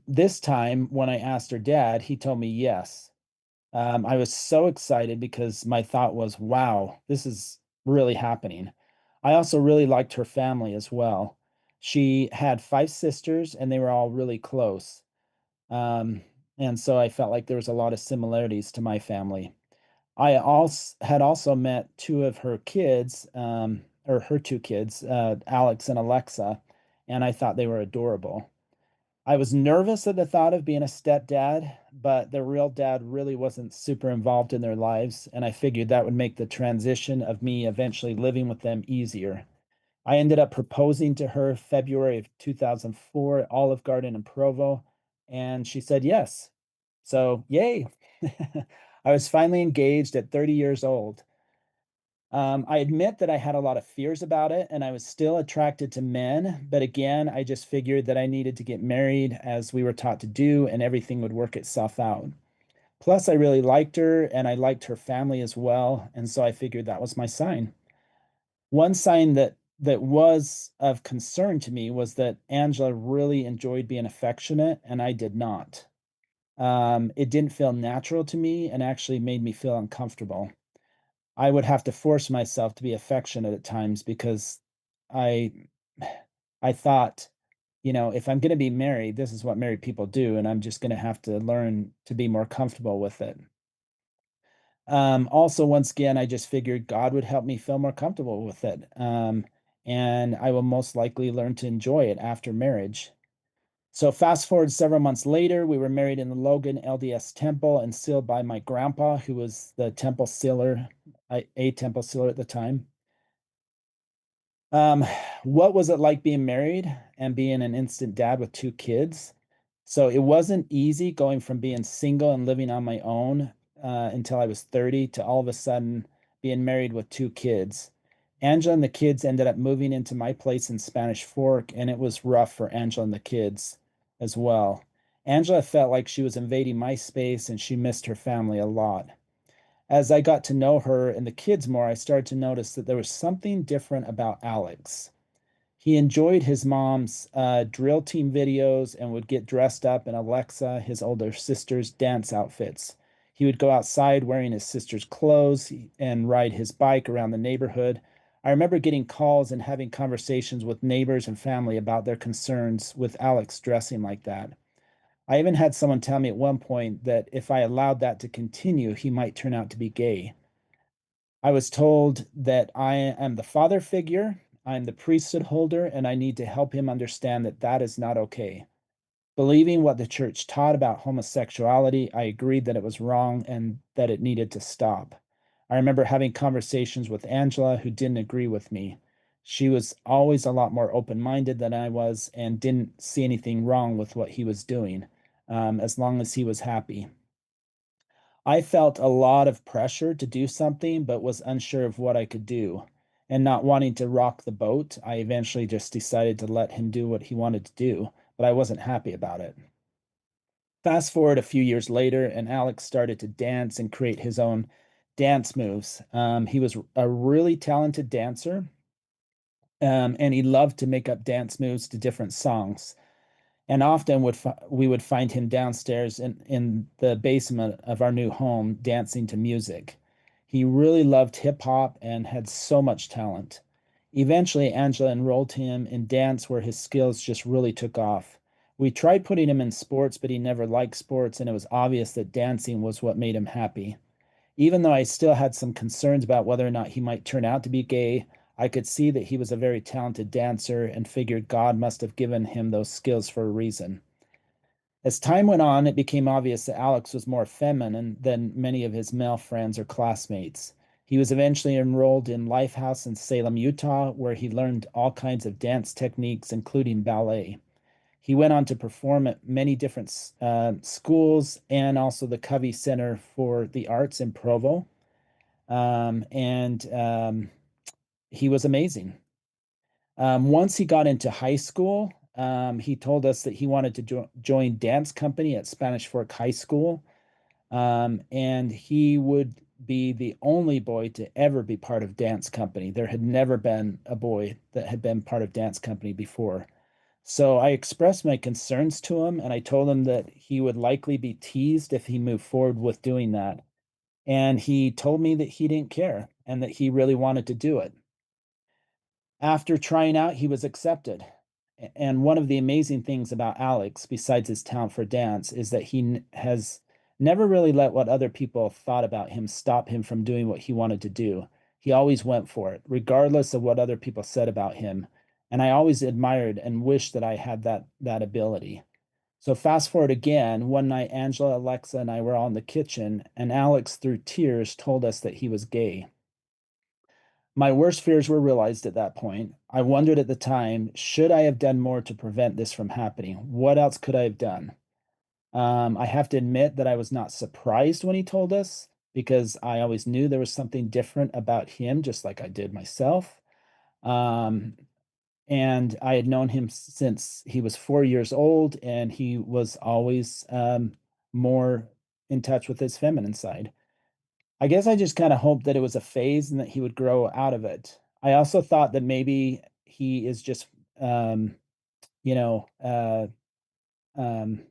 This time, when I asked her dad, he told me yes. I was so excited because my thought was, wow, this is really happening. I also really liked her family as well. She had five sisters, and they were all really close. Um, and so I felt like there was a lot of similarities to my family. I also had also met two of her kids, or her two kids, Alex and Alexa, and I thought they were adorable. I was nervous at the thought of being a stepdad, but the real dad really wasn't super involved in their lives, and I figured that would make the transition of me eventually living with them easier. I ended up proposing to her February of 2004 at Olive Garden in Provo, and she said yes. So, yay. I was finally engaged at 30 years old. I admit that I had a lot of fears about it, and I was still attracted to men. But again, I just figured that I needed to get married as we were taught to do, and everything would work itself out. Plus, I really liked her, and I liked her family as well. And so I figured that was my sign. One sign that was of concern to me was that Angela really enjoyed being affectionate, and I did not. It didn't feel natural to me and actually made me feel uncomfortable. I would have to force myself to be affectionate at times because I I thought, if I'm going to be married, this is what married people do, and I'm just going to have to learn to be more comfortable with it. Also, once again, I just figured God would help me feel more comfortable with it. And I will most likely learn to enjoy it after marriage. So fast forward several months later, we were married in the Logan LDS temple and sealed by my grandpa, who was the temple sealer, a temple sealer at the time. Um, what was it like being married and being an instant dad with two kids? So it wasn't easy going from being single and living on my own until I was 30 to all of a sudden being married with two kids. Angela and the kids ended up moving into my place in Spanish Fork, and it was rough for Angela and the kids as well. Angela felt like she was invading my space and she missed her family a lot. As I got to know her and the kids more, I started to notice that there was something different about Alex. He enjoyed his mom's drill team videos and would get dressed up in Alexa, his older sister's dance outfits. He would go outside wearing his sister's clothes and ride his bike around the neighborhood. I remember getting calls and having conversations with neighbors and family about their concerns with Alex dressing like that. I even had someone tell me at one point that if I allowed that to continue, he might turn out to be gay. I was told that I am the father figure, I'm the priesthood holder, and I need to help him understand that that is not okay. Believing what the church taught about homosexuality, I agreed that it was wrong and that it needed to stop. I remember having conversations with Angela, who didn't agree with me. She was always a lot more open minded than I was and didn't see anything wrong with what he was doing, as long as he was happy. I felt a lot of pressure to do something, but was unsure of what I could do. And not wanting to rock the boat, I eventually just decided to let him do what he wanted to do, but I wasn't happy about it. Fast forward a few years later, and Alex started to dance and create his own dance moves. He was a really talented dancer, and he loved to make up dance moves to different songs. And often we would find him downstairs in the basement of our new home dancing to music. He really loved hip hop and had so much talent. Eventually, Angela enrolled him in dance where his skills just really took off. We tried putting him in sports, but he never liked sports, and it was obvious that dancing was what made him happy. Even though I still had some concerns about whether or not he might turn out to be gay, I could see that he was a very talented dancer and figured God must have given him those skills for a reason. As time went on, it became obvious that Alex was more feminine than many of his male friends or classmates. He was eventually enrolled in Lifehouse in Salem, Utah, where he learned all kinds of dance techniques, including ballet. He went on to perform at many different schools and also the Covey Center for the Arts in Provo. And he was amazing. Once he got into high school, he told us that he wanted to join dance company at Spanish Fork High School, and he would be the only boy to ever be part of dance company. There had never been a boy that had been part of dance company before. So I expressed my concerns to him, and I told him that he would likely be teased if he moved forward with doing that. And he told me that he didn't care and that he really wanted to do it. After trying out, he was accepted. And one of the amazing things about Alex, besides his talent for dance, is that he has never really let what other people thought about him stop him from doing what he wanted to do. He always went for it, regardless of what other people said about him. And I always admired and wished that I had that ability. So fast forward again, one night Angela, Alexa, and I were all in the kitchen, and Alex, through tears, told us that he was gay. My worst fears were realized at that point. I wondered at the time, should I have done more to prevent this from happening? What else could I have done? I have to admit that I was not surprised when he told us because I always knew there was something different about him, just like I did myself. Um, and I had known him since he was 4 years old, and he was always more in touch with his feminine side. I guess I just kind of hoped that it was a phase and that he would grow out of it. I also thought that maybe he is just, um, you know, um,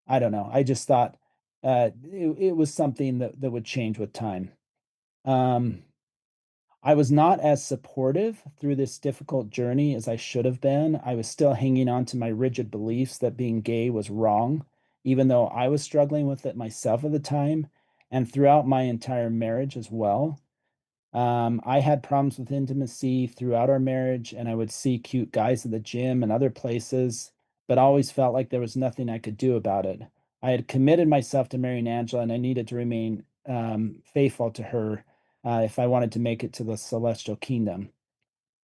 I don't know. I just thought it was something that would change with time. Um, I was not as supportive through this difficult journey as I should have been. I was still hanging on to my rigid beliefs that being gay was wrong, even though I was struggling with it myself at the time and throughout my entire marriage as well. I had problems with intimacy throughout our marriage, and I would see cute guys at the gym and other places, but always felt like there was nothing I could do about it. I had committed myself to marrying Angela, and I needed to remain faithful to her if I wanted to make it to the celestial kingdom.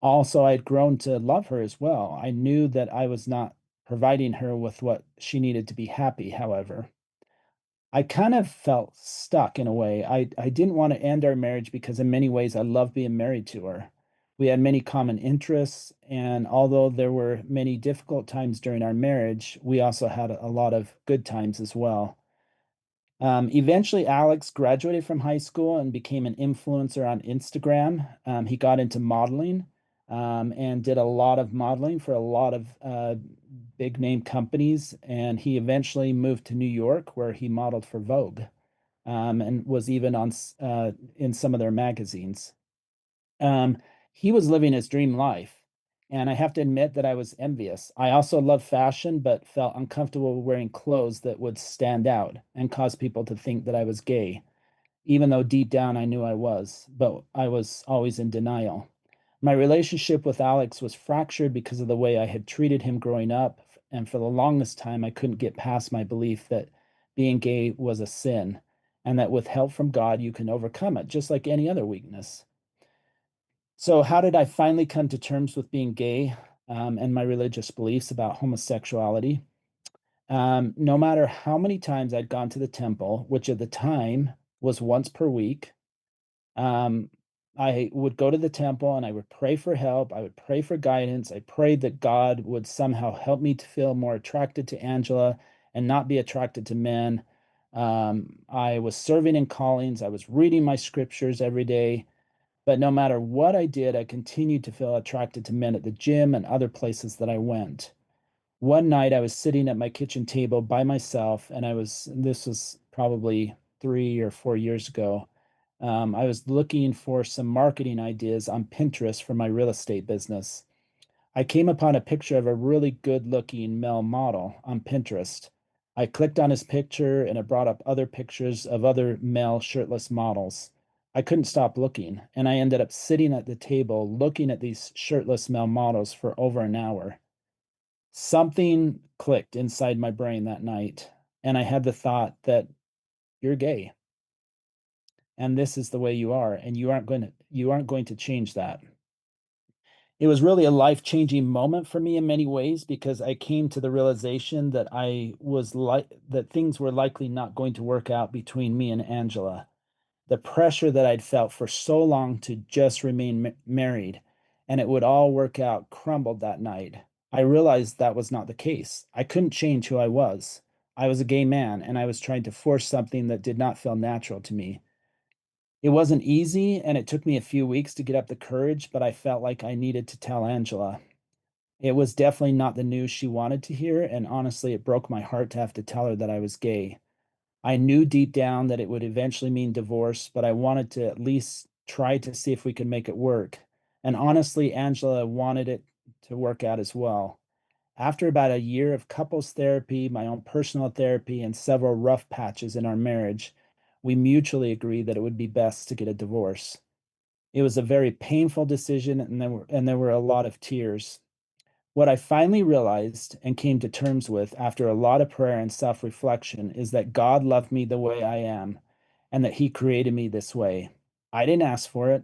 Also, I had grown to love her as well. I knew that I was not providing her with what she needed to be happy, however. I kind of felt stuck in a way. I didn't want to end our marriage because in many ways I loved being married to her. We had many common interests, and although there were many difficult times during our marriage, we also had a lot of good times as well. Eventually, Alex graduated from high school and became an influencer on Instagram. He got into modeling and did a lot of modeling for a lot of big name companies. And he eventually moved to New York, where he modeled for Vogue. and was even in some of their magazines. Um, he was living his dream life, and I have to admit that I was envious. I also love fashion, but felt uncomfortable wearing clothes that would stand out and cause people to think that I was gay, even though deep down I knew I was, but I was always in denial. My relationship with Alex was fractured because of the way I had treated him growing up, and for the longest time, I couldn't get past my belief that being gay was a sin, and that with help from God, you can overcome it, just like any other weakness. So, how did I finally come to terms with being gay and my religious beliefs about homosexuality? No matter how many times I'd gone to the temple, which at the time was once per week, um, I would go to the temple and I would pray for help. I would pray for guidance. I prayed that God would somehow help me to feel more attracted to Angela and not be attracted to men. I was serving in callings. I was reading my scriptures every day. But no matter what I did, I continued to feel attracted to men at the gym and other places that I went. One night I was sitting at my kitchen table by myself, and this was probably 3 or 4 years ago. I was looking for some marketing ideas on Pinterest for my real estate business. I came upon a picture of a really good looking male model on Pinterest. I clicked on his picture and it brought up other pictures of other male shirtless models. I couldn't stop looking, and I ended up sitting at the table looking at these shirtless male models for over an hour. Something clicked inside my brain that night, and I had the thought that you're gay and this is the way you are, and you aren't going to change that. It was really a life-changing moment for me in many ways because I came to the realization that that things were likely not going to work out between me and Angela. The pressure that I'd felt for so long to just remain married and it would all work out crumbled that night. I realized that was not the case. I couldn't change who I was. I was a gay man and I was trying to force something that did not feel natural to me. It wasn't easy and it took me a few weeks to get up the courage, but I felt like I needed to tell Angela. It was definitely not the news she wanted to hear, and honestly, it broke my heart to have to tell her that I was gay. I knew deep down that it would eventually mean divorce, but I wanted to at least try to see if we could make it work. And honestly, Angela wanted it to work out as well. After about a year of couples therapy, my own personal therapy, and several rough patches in our marriage, we mutually agreed that it would be best to get a divorce. It was a very painful decision, and there were a lot of tears. What I finally realized and came to terms with after a lot of prayer and self reflection is that God loved me the way I am and that He created me this way. I didn't ask for it,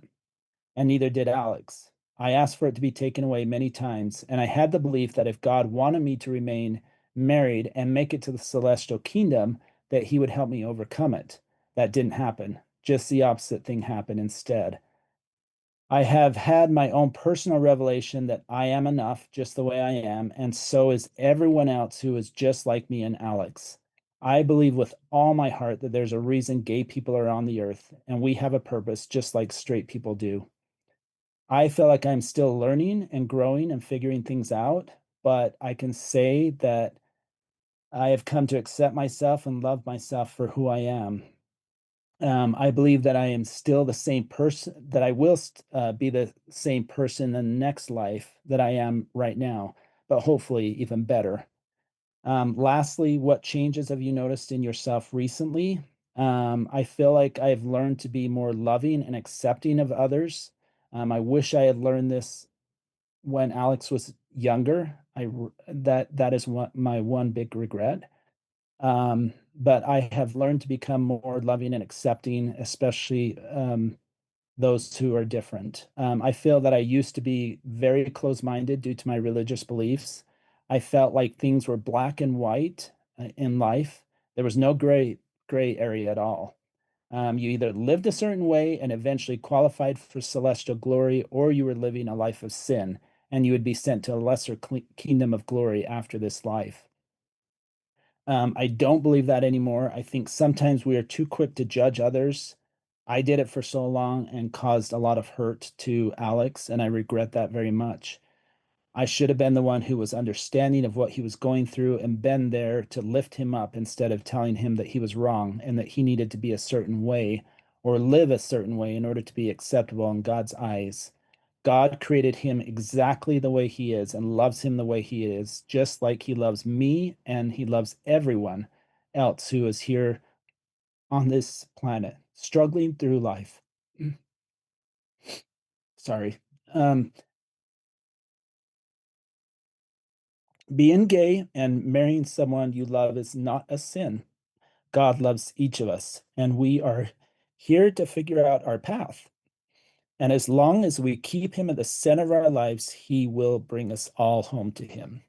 and neither did Alex. I asked for it to be taken away many times, and I had the belief that if God wanted me to remain married and make it to the celestial kingdom, that He would help me overcome it. That didn't happen. Just the opposite thing happened instead. I have had my own personal revelation that I am enough just the way I am, and so is everyone else who is just like me and Alex. I believe with all my heart that there's a reason gay people are on the earth, and we have a purpose just like straight people do. I feel like I'm still learning and growing and figuring things out, but I can say that I have come to accept myself and love myself for who I am. I believe that I am still the same person, that I will be the same person in the next life that I am right now, but hopefully even better. Lastly, what changes have you noticed in yourself recently? I feel like I've learned to be more loving and accepting of others. I wish I had learned this when Alex was younger. That is what my one big regret. But I have learned to become more loving and accepting, especially those who are different. I feel that I used to be very close minded due to my religious beliefs. I felt like things were black and white in life. There was no gray area at all. You either lived a certain way and eventually qualified for celestial glory, or you were living a life of sin and you would be sent to a lesser kingdom of glory after this life. I don't believe that anymore. I think sometimes we are too quick to judge others. I did it for so long and caused a lot of hurt to Alex, and I regret that very much. I should have been the one who was understanding of what he was going through and been there to lift him up instead of telling him that he was wrong and that he needed to be a certain way or live a certain way in order to be acceptable in God's eyes. God created him exactly the way he is and loves him the way he is, just like he loves me and he loves everyone else who is here on this planet, struggling through life. Sorry. Um, Being gay and marrying someone you love is not a sin. God loves each of us, and we are here to figure out our path. And as long as we keep him at the center of our lives, he will bring us all home to him.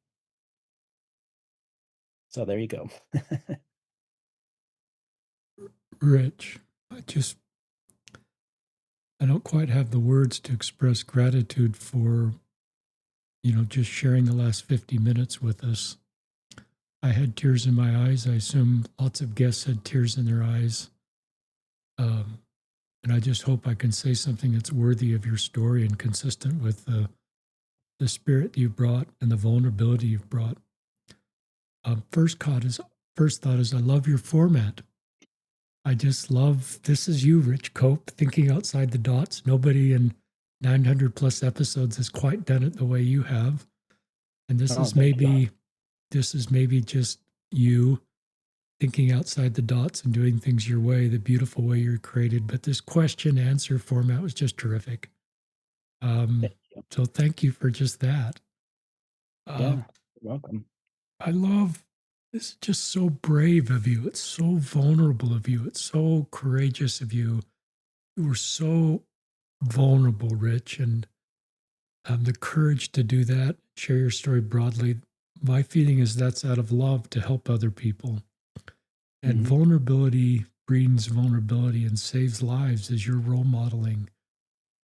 So there you go. Rich, I don't quite have the words to express gratitude for, just sharing the last 50 minutes with us. I had tears in my eyes. I assume lots of guests had tears in their eyes. Um, and I just hope I can say something that's worthy of your story and consistent with the spirit you brought and the vulnerability you've brought. First thought is I love your format. I just love this is you, Rich Cope, thinking outside the dots. Nobody in 900 plus episodes has quite done it the way you have. And Oh, thank you. this is maybe just you thinking outside the dots and doing things your way, the beautiful way you're created. But this question answer format was just terrific. Thank you. So thank you for just that. Uh, Yeah, you're welcome. I love this is just so brave of you. It's so vulnerable of you. It's so courageous of you. You were so vulnerable, Rich, and the courage to do that, share your story broadly. My feeling is that's out of love to help other people. And Hmm. vulnerability breeds vulnerability and saves lives as you're role modeling.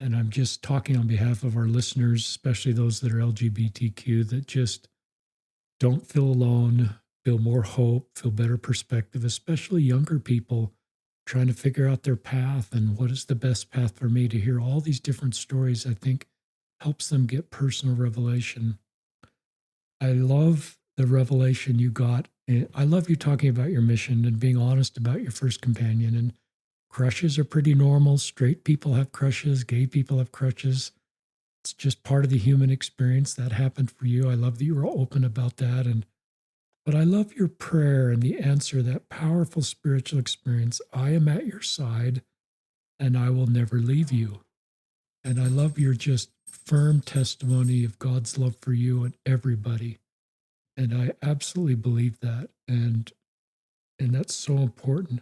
And I'm just talking on behalf of our listeners, especially those that are LGBTQ, that just don't feel alone, feel more hope, feel better perspective, especially younger people trying to figure out their path and what is the best path for me. To hear all these different stories, I think helps them get personal revelation. I love the revelation you got. I love you talking about your mission and being honest about your first companion. And crushes are pretty normal. Straight people have crushes, gay people have crushes. It's just part of the human experience that happened for you. I love that you were open about that. But I love your prayer and the answer, that powerful spiritual experience. I am at your side and I will never leave you. And I love your just firm testimony of God's love for you and everybody. And I absolutely believe that. And that's so important.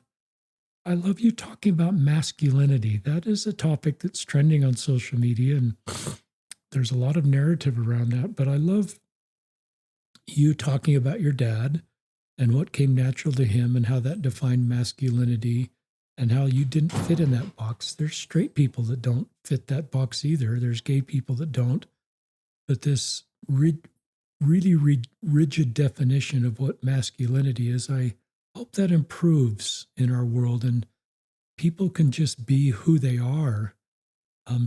I love you talking about masculinity. That is a topic that's trending on social media and there's a lot of narrative around that. But I love you talking about your dad and what came natural to him and how that defined masculinity and how you didn't fit in that box. There's straight people that don't fit that box either. There's gay people that don't. But this rigid definition of what masculinity is, I hope that improves in our world and people can just be who they are,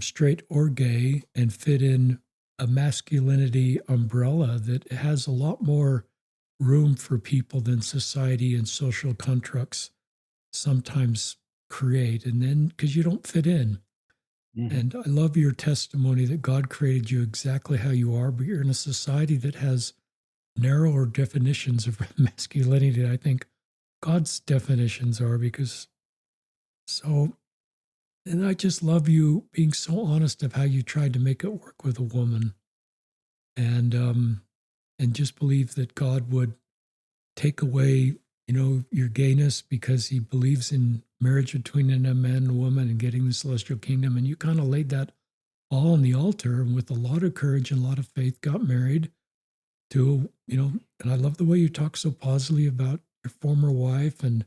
straight or gay, and fit in a masculinity umbrella that has a lot more room for people than society and social constructs sometimes create. And then because you don't fit in. Hmm. And I love your testimony that God created you exactly how you are, but you're in a society that has narrower definitions of masculinity than I think God's definitions are. Because so, and I just love you being so honest of how you tried to make it work with a woman, and um, and just believe that God would take away, your gayness because He believes in marriage between a man and a woman and getting the celestial kingdom. And you kind of laid that all on the altar and with a lot of courage and a lot of faith got married to, and I love the way you talk so positively about your former wife and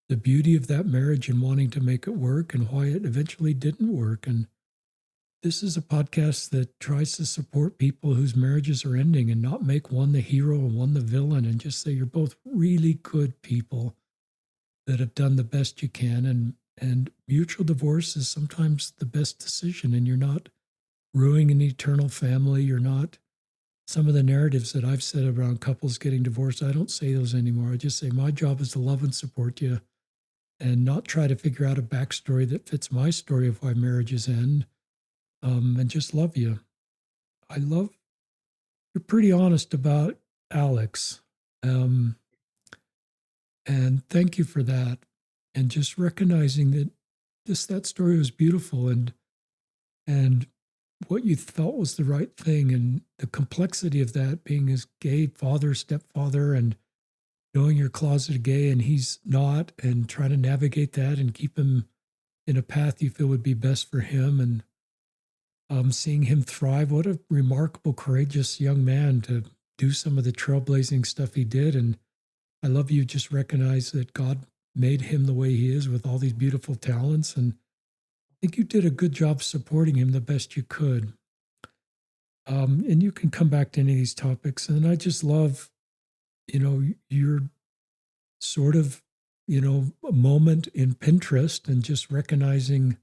the beauty of that marriage and wanting to make it work and why it eventually didn't work. And this is a podcast that tries to support people whose marriages are ending and not make one the hero and one the villain and just say you're both really good people that have done the best you can. And mutual divorce is sometimes the best decision and you're not ruining an eternal family. You're not some of the narratives that I've said around couples getting divorced, I don't say those anymore. I just say my job is to love and support you and not try to figure out a backstory that fits my story of why marriages end, and just love you. I love you're pretty honest about Alex. Um, and thank you for that. And just recognizing that just that story was beautiful and what you felt was the right thing and the complexity of that being his gay father, stepfather, and knowing you're closeted gay and he's not, and trying to navigate that and keep him in a path you feel would be best for him, and seeing him thrive. What a remarkable, courageous young man to do some of the trailblazing stuff he did. And I love you just recognize that God made him the way he is with all these beautiful talents. And I think you did a good job supporting him the best you could. And you can come back to any of these topics. And I just love, your sort of, a moment in Pinterest and just recognizing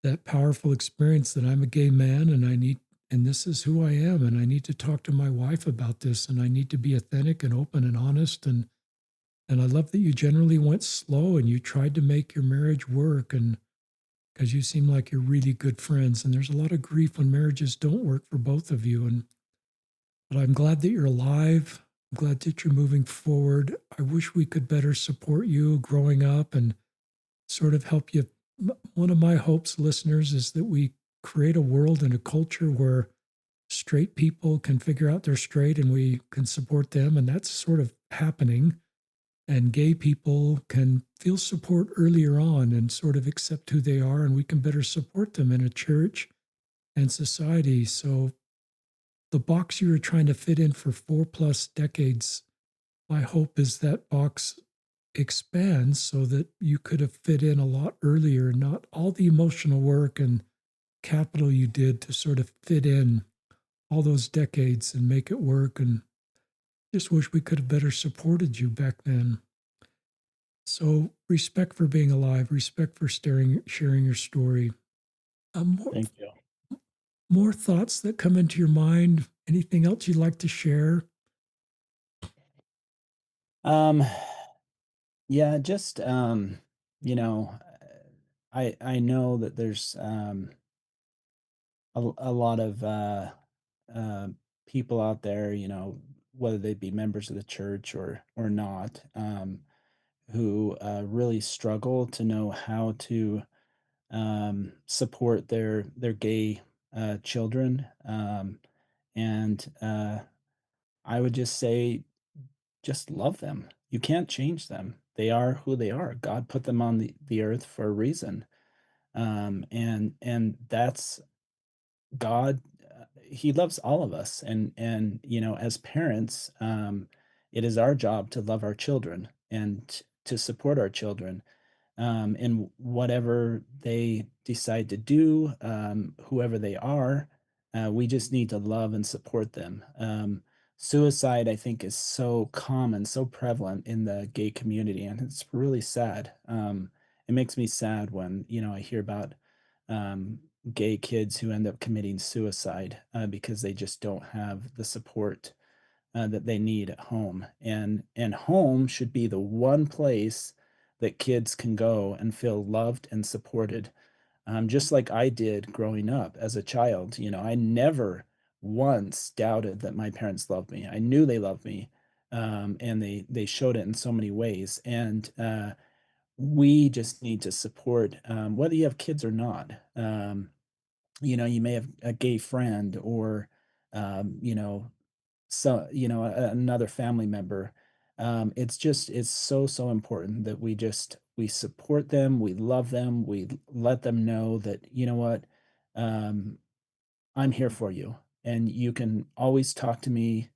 that powerful experience that I'm a gay man and and this is who I am. And I need to talk to my wife about this and I need to be authentic and open and honest. And I love that you generally went slow and you tried to make your marriage work. And because you seem like you're really good friends. And there's a lot of grief when marriages don't work for both of you. But I'm glad that you're alive. I'm glad that you're moving forward. I wish we could better support you growing up and sort of help you. One of my hopes, listeners, is that we create a world and a culture where straight people can figure out they're straight and we can support them. And that's sort of happening. And gay people can feel support earlier on and sort of accept who they are, and we can better support them in a church and society. So, the box you were trying to fit in for 4+ decades, my hope is that box expands so that you could have fit in a lot earlier, not all the emotional work and capital you did to sort of fit in all those decades and make it work. And just wish we could have better supported you back then. So, respect for being alive, respect for sharing your story. More, Thank you. more thoughts that come into your mind? Anything else you'd like to share? Um, yeah, just you know, I know that there's a lot of uh, people out there, whether they be members of the church or not, who really struggle to know how to support their gay children, and I would just say, just love them. You can't change them. They are who they are. God put them on the earth for a reason, and that's God, he loves all of us, and as parents, it is our job to love our children and to support our children, in whatever they decide to do, whoever they are. We just need to love and support them. Suicide, I think, is so common, so prevalent in the gay community, and it's really sad. It makes me sad when I hear about um, gay kids who end up committing suicide because they just don't have the support that they need at home. And home should be the one place that kids can go and feel loved and supported, just like I did growing up as a child. I never once doubted that my parents loved me. I knew they loved me, and they showed it in so many ways. And we just need to support, whether you have kids or not. You may have a gay friend or so another family member. It's so important that we support them, we love them, we let them know that, what, um, I'm here for you, and you can always talk to me.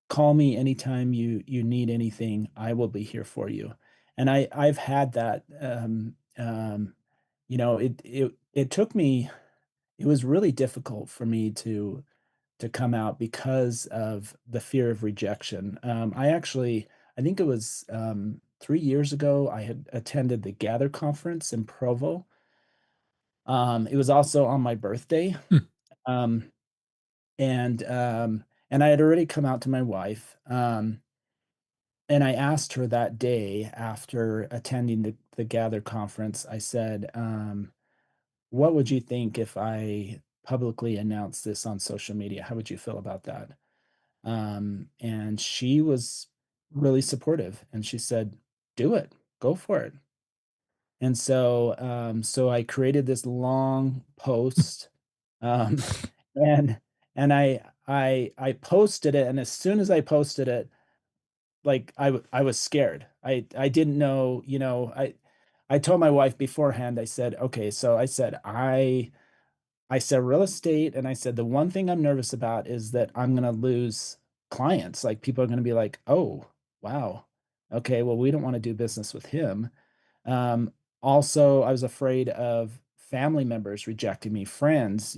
Call me anytime you need anything. I will be here for you. And I've had that. It took me. It was really difficult for me to come out because of the fear of rejection. I think it was 3 years ago, I had attended the Gather conference in Provo. It was also on my birthday. Hmm. Um, and I had already come out to my wife, and I asked her that day after attending the Gather conference, I said, "What would you think if I publicly announced this on social media? How would you feel about that?" And she was really supportive, and she said, "Do it. Go for it." And so I created this long post, um, and I posted it, and as soon as I posted it, like, I was scared. I didn't know, I told my wife beforehand, I said, "Okay," so I said, "Real estate," and I said, "The one thing I'm nervous about is that I'm gonna lose clients, like, people are gonna be like, 'Oh, wow. Okay, well, we don't wanna do business with him.'" Um, Also, I was afraid of family members rejecting me, friends,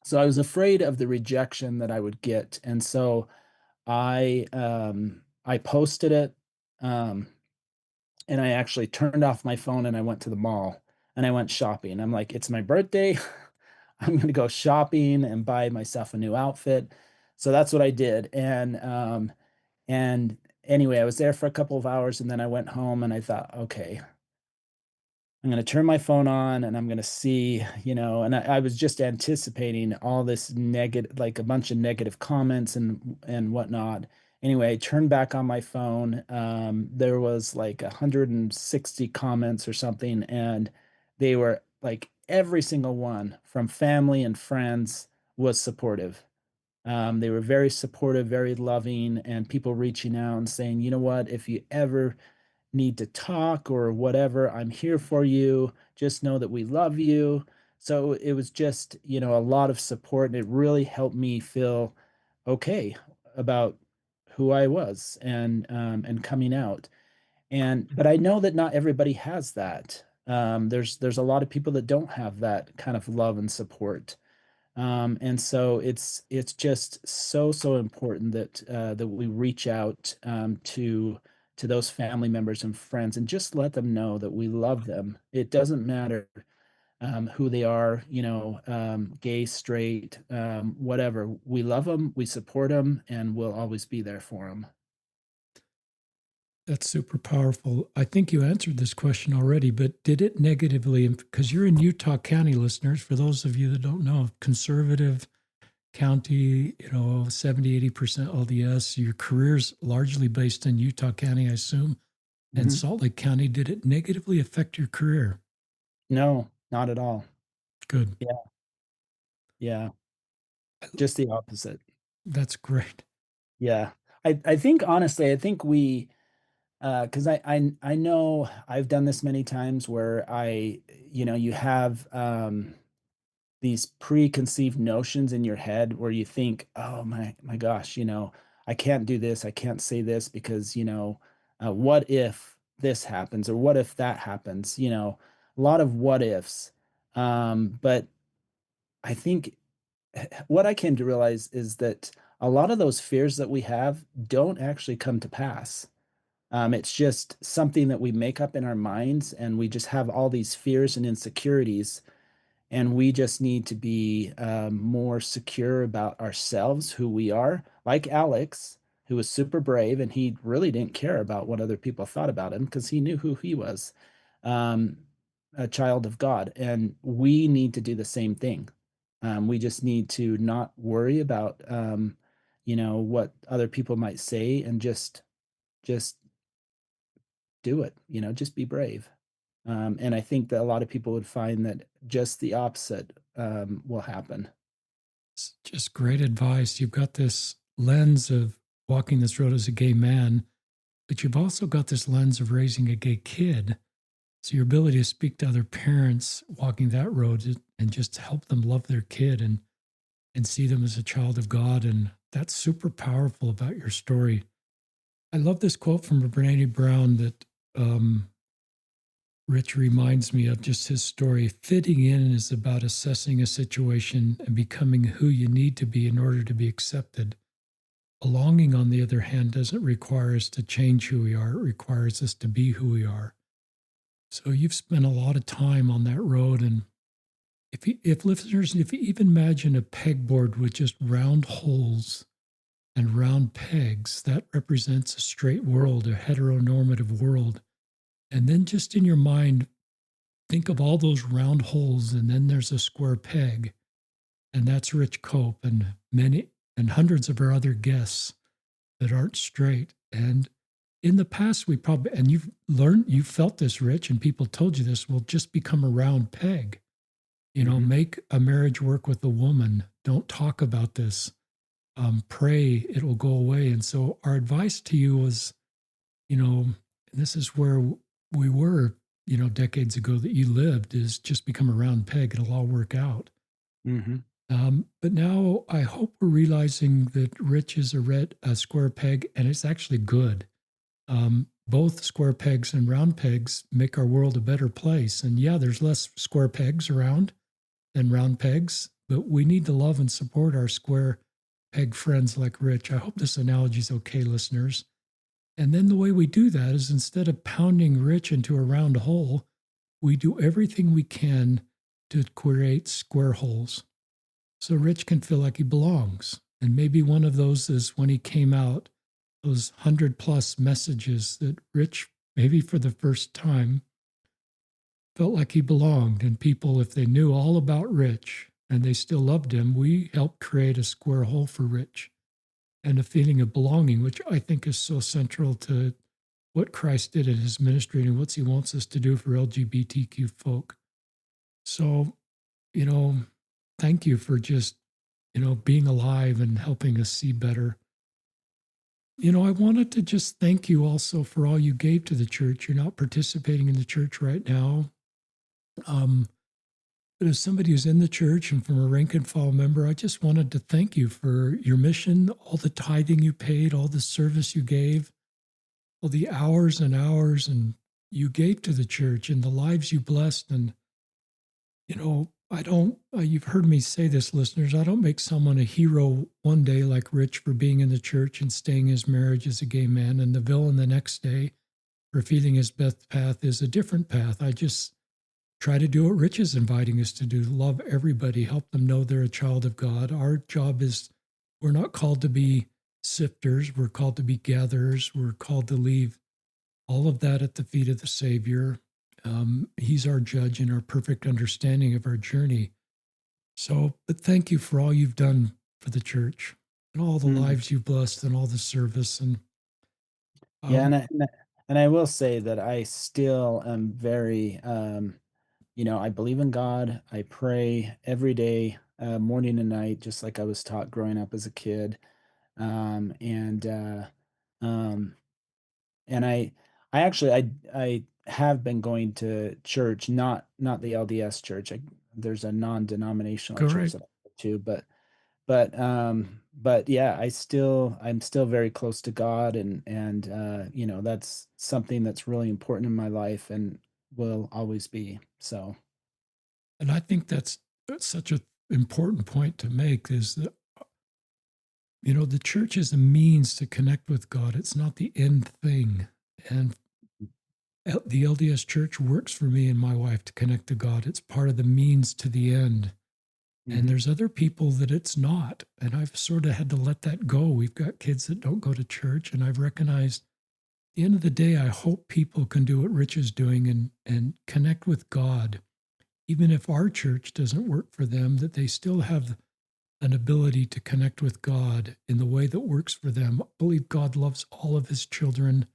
so I was afraid of the rejection that I would get, and so I posted it, um, and I actually turned off my phone and I went to the mall and I went shopping. I'm like, "It's my birthday. I'm gonna go shopping and buy myself a new outfit." So that's what I did, and anyway, I was there for a couple of hours and then I went home and I thought, "Okay, I'm gonna turn my phone on and I'm gonna see," and I was just anticipating all this negative, like a bunch of negative comments and whatnot. Anyway, I turned back on my phone. There was like 160 comments or something, and they were like every single one from family and friends was supportive. They were very supportive, very loving, and people reaching out and saying, "You know what? If you ever need to talk or whatever, I'm here for you. Just know that we love you." So it was just, a lot of support, and it really helped me feel okay about who I was and coming out. But I know that not everybody has that. There's a lot of people that don't have that kind of love and support. And so it's just so important that we reach out to those family members and friends and just let them know that we love them. It doesn't matter who they are, gay, straight, whatever. We love them, we support them, and we'll always be there for them. That's super powerful. I think you answered this question already, but did it negatively, because you're in Utah County, listeners, for those of you that don't know, conservative county, 70, 80% LDS, your career's largely based in Utah County, I assume, and Mhm. Salt Lake County. Did it negatively affect your career? No, not at all. Good. Yeah, yeah, just the opposite. That's great. Yeah. I think honestly, I think we 'cause I know I've done this many times where you have, these preconceived notions in your head where you think, "Oh my gosh, I can't do this, I can't say this because, what if this happens or what if that happens?" A lot of what ifs. But I think what I came to realize is that a lot of those fears that we have don't actually come to pass. It's just something that we make up in our minds, and we just have all these fears and insecurities, and we just need to be more secure about ourselves, who we are. Like Alex, who was super brave, and he really didn't care about what other people thought about him because he knew who he was, um, a child of God. And we need to do the same thing. We just need to not worry about, what other people might say, and just do it. Just be brave. And I think that a lot of people would find that just the opposite will happen. It's just great advice. You've got this lens of walking this road as a gay man, but you've also got this lens of raising a gay kid. So your ability to speak to other parents walking that road and just help them love their kid and see them as a child of God. And that's super powerful about your story. I love this quote from Brene Brown that Rich reminds me of just his story. Fitting in is about assessing a situation and becoming who you need to be in order to be accepted. Belonging, on the other hand, doesn't require us to change who we are, it requires us to be who we are. So you've spent a lot of time on that road, and If listeners, if you even imagine a pegboard with just round holes and round pegs, that represents a straight world, a heteronormative world. And then just in your mind, think of all those round holes, and then there's a square peg, and that's Rich Cope and many and hundreds of our other guests that aren't straight. And in the past, we probably, and you've felt this, Rich, and people told you this, will just become a round peg. Hmm. Make a marriage work with a woman. Don't talk about this. Pray, it will go away. And so our advice to you was, this is where we were, decades ago that you lived, is just become a round peg. It'll all work out. Hmm. But now I hope we're realizing that Rich is a square peg, and it's actually good. Both square pegs and round pegs make our world a better place. And yeah, there's less square pegs around than round pegs, but we need to love and support our square peg friends like Rich. I hope this analogy is okay, listeners. And then the way we do that is, instead of pounding Rich into a round hole, we do everything we can to create square holes so Rich can feel like he belongs. And maybe one of those is when he came out, those 100+ messages that Rich, maybe for the first time, felt like he belonged. And people, if they knew all about Rich and they still loved him, we helped create a square hole for Rich and a feeling of belonging, which I think is so central to what Christ did in his ministry and what he wants us to do for LGBTQ folk. So, you know, thank you for just, being alive and helping us see better. I wanted to just thank you also for all you gave to the church. You're not participating in the church right now. Um, but as somebody who's in the church and from a rank and file member, I just wanted to thank you for your mission, all the tithing you paid, all the service you gave, all the hours and hours and you gave to the church and the lives you blessed. And, I don't, you've heard me say this, listeners, I don't make someone a hero one day like Rich for being in the church and staying his marriage as a gay man, and the villain the next day for feeling his best path is a different path. I just try to do what Rich is inviting us to do: love everybody, help them know they're a child of God. Our job is, we're not called to be sifters, we're called to be gatherers, we're called to leave all of that at the feet of the Savior. He's our judge and our perfect understanding of our journey. So, but thank you for all you've done for the church and all the Hmm. lives you've blessed and all the service. And Yeah, um, and I will say that I still am very, I believe in God. I pray every day, morning and night, just like I was taught growing up as a kid. And um, and I actually I have been going to church, not the LDS church. There's a non-denominational go church right. that I go to, but yeah, I'm still very close to God, and that's something that's really important in my life and will always be. So, And I think that's such an important point to make, is that, the church is a means to connect with God. It's not the end thing. And the LDS church works for me and my wife to connect to God. It's part of the means to the end. And mhm, there's other people that it's not. And I've sort of had to let that go. We've got kids that don't go to church, and I've recognized, at the end of the day, I hope people can do what Rich is doing and connect with God. Even if our church doesn't work for them, that they still have an ability to connect with God in the way that works for them. I believe God loves all of his children.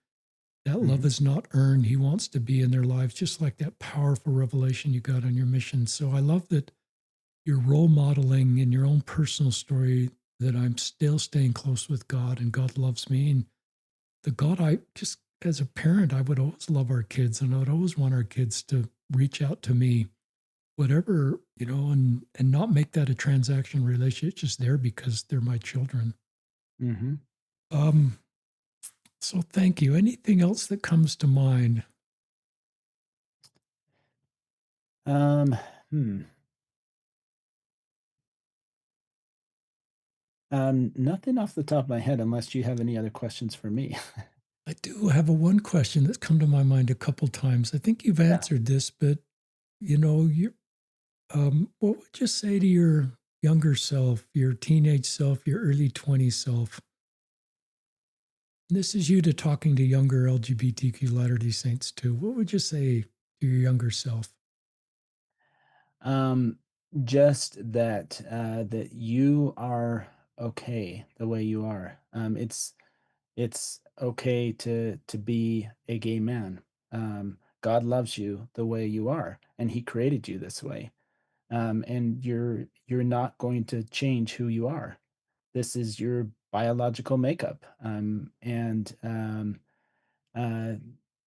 That love mhm, is not earned. He wants to be in their lives, just like that powerful revelation you got on your mission. So I love that you're role modeling in your own personal story that I'm still staying close with God and God loves me. And the God, I just, as a parent, I would always love our kids, and I would always want our kids to reach out to me, whatever, and not make that a transaction relationship. It's just there because they're my children. mhm. Um, so thank you. Anything else that comes to mind? Um, hmm. Nothing off the top of my head, unless you have any other questions for me. I do have a one question that's come to my mind a couple times. I think you've Yeah. answered this, but you know, you What would you say to your younger self, your teenage self, your early 20s self? This is you to talking to younger LGBTQ Latter-day Saints too. What would you say to your younger self? Um, just that that you are okay the way you are. It's okay to be a gay man. God loves you the way you are, and He created you this way. And you're not going to change who you are. This is your biological makeup, uh,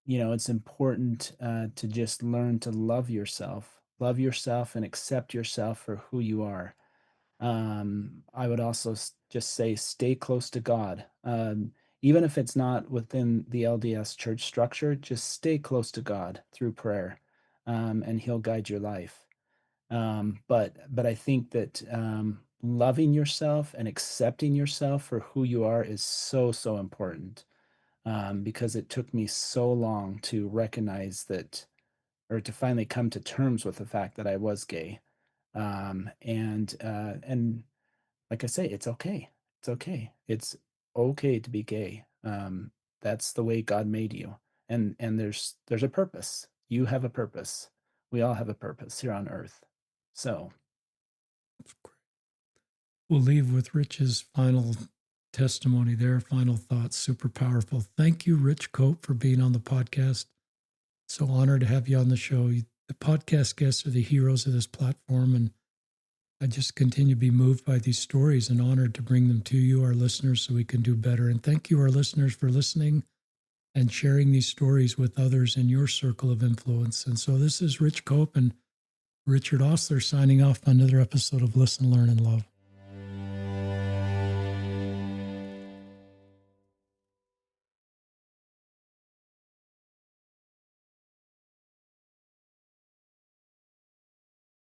it's important to just learn to love yourself, and accept yourself for who you are. I would also just say stay close to God. Even if it's not within the LDS church structure, just stay close to God through prayer, and He'll guide your life. But I think that loving yourself and accepting yourself for who you are is so, so important, because it took me so long to recognize that, or to finally come to terms with the fact that I was gay. And like I say, it's okay. It's okay. It's okay to be gay. That's the way God made you, and there's a purpose. You have a purpose. We all have a purpose here on Earth. So, We'll leave with Rich's final testimony there, final thoughts, super powerful. Thank you, Rich Cope, for being on the podcast. So honored to have you on the show. The podcast guests are the heroes of this platform, and I just continue to be moved by these stories and honored to bring them to you, our listeners, so we can do better. And thank you, our listeners, for listening and sharing these stories with others in your circle of influence. And so this is Rich Cope and Richard Osler signing off on another episode of Listen, Learn, and Love.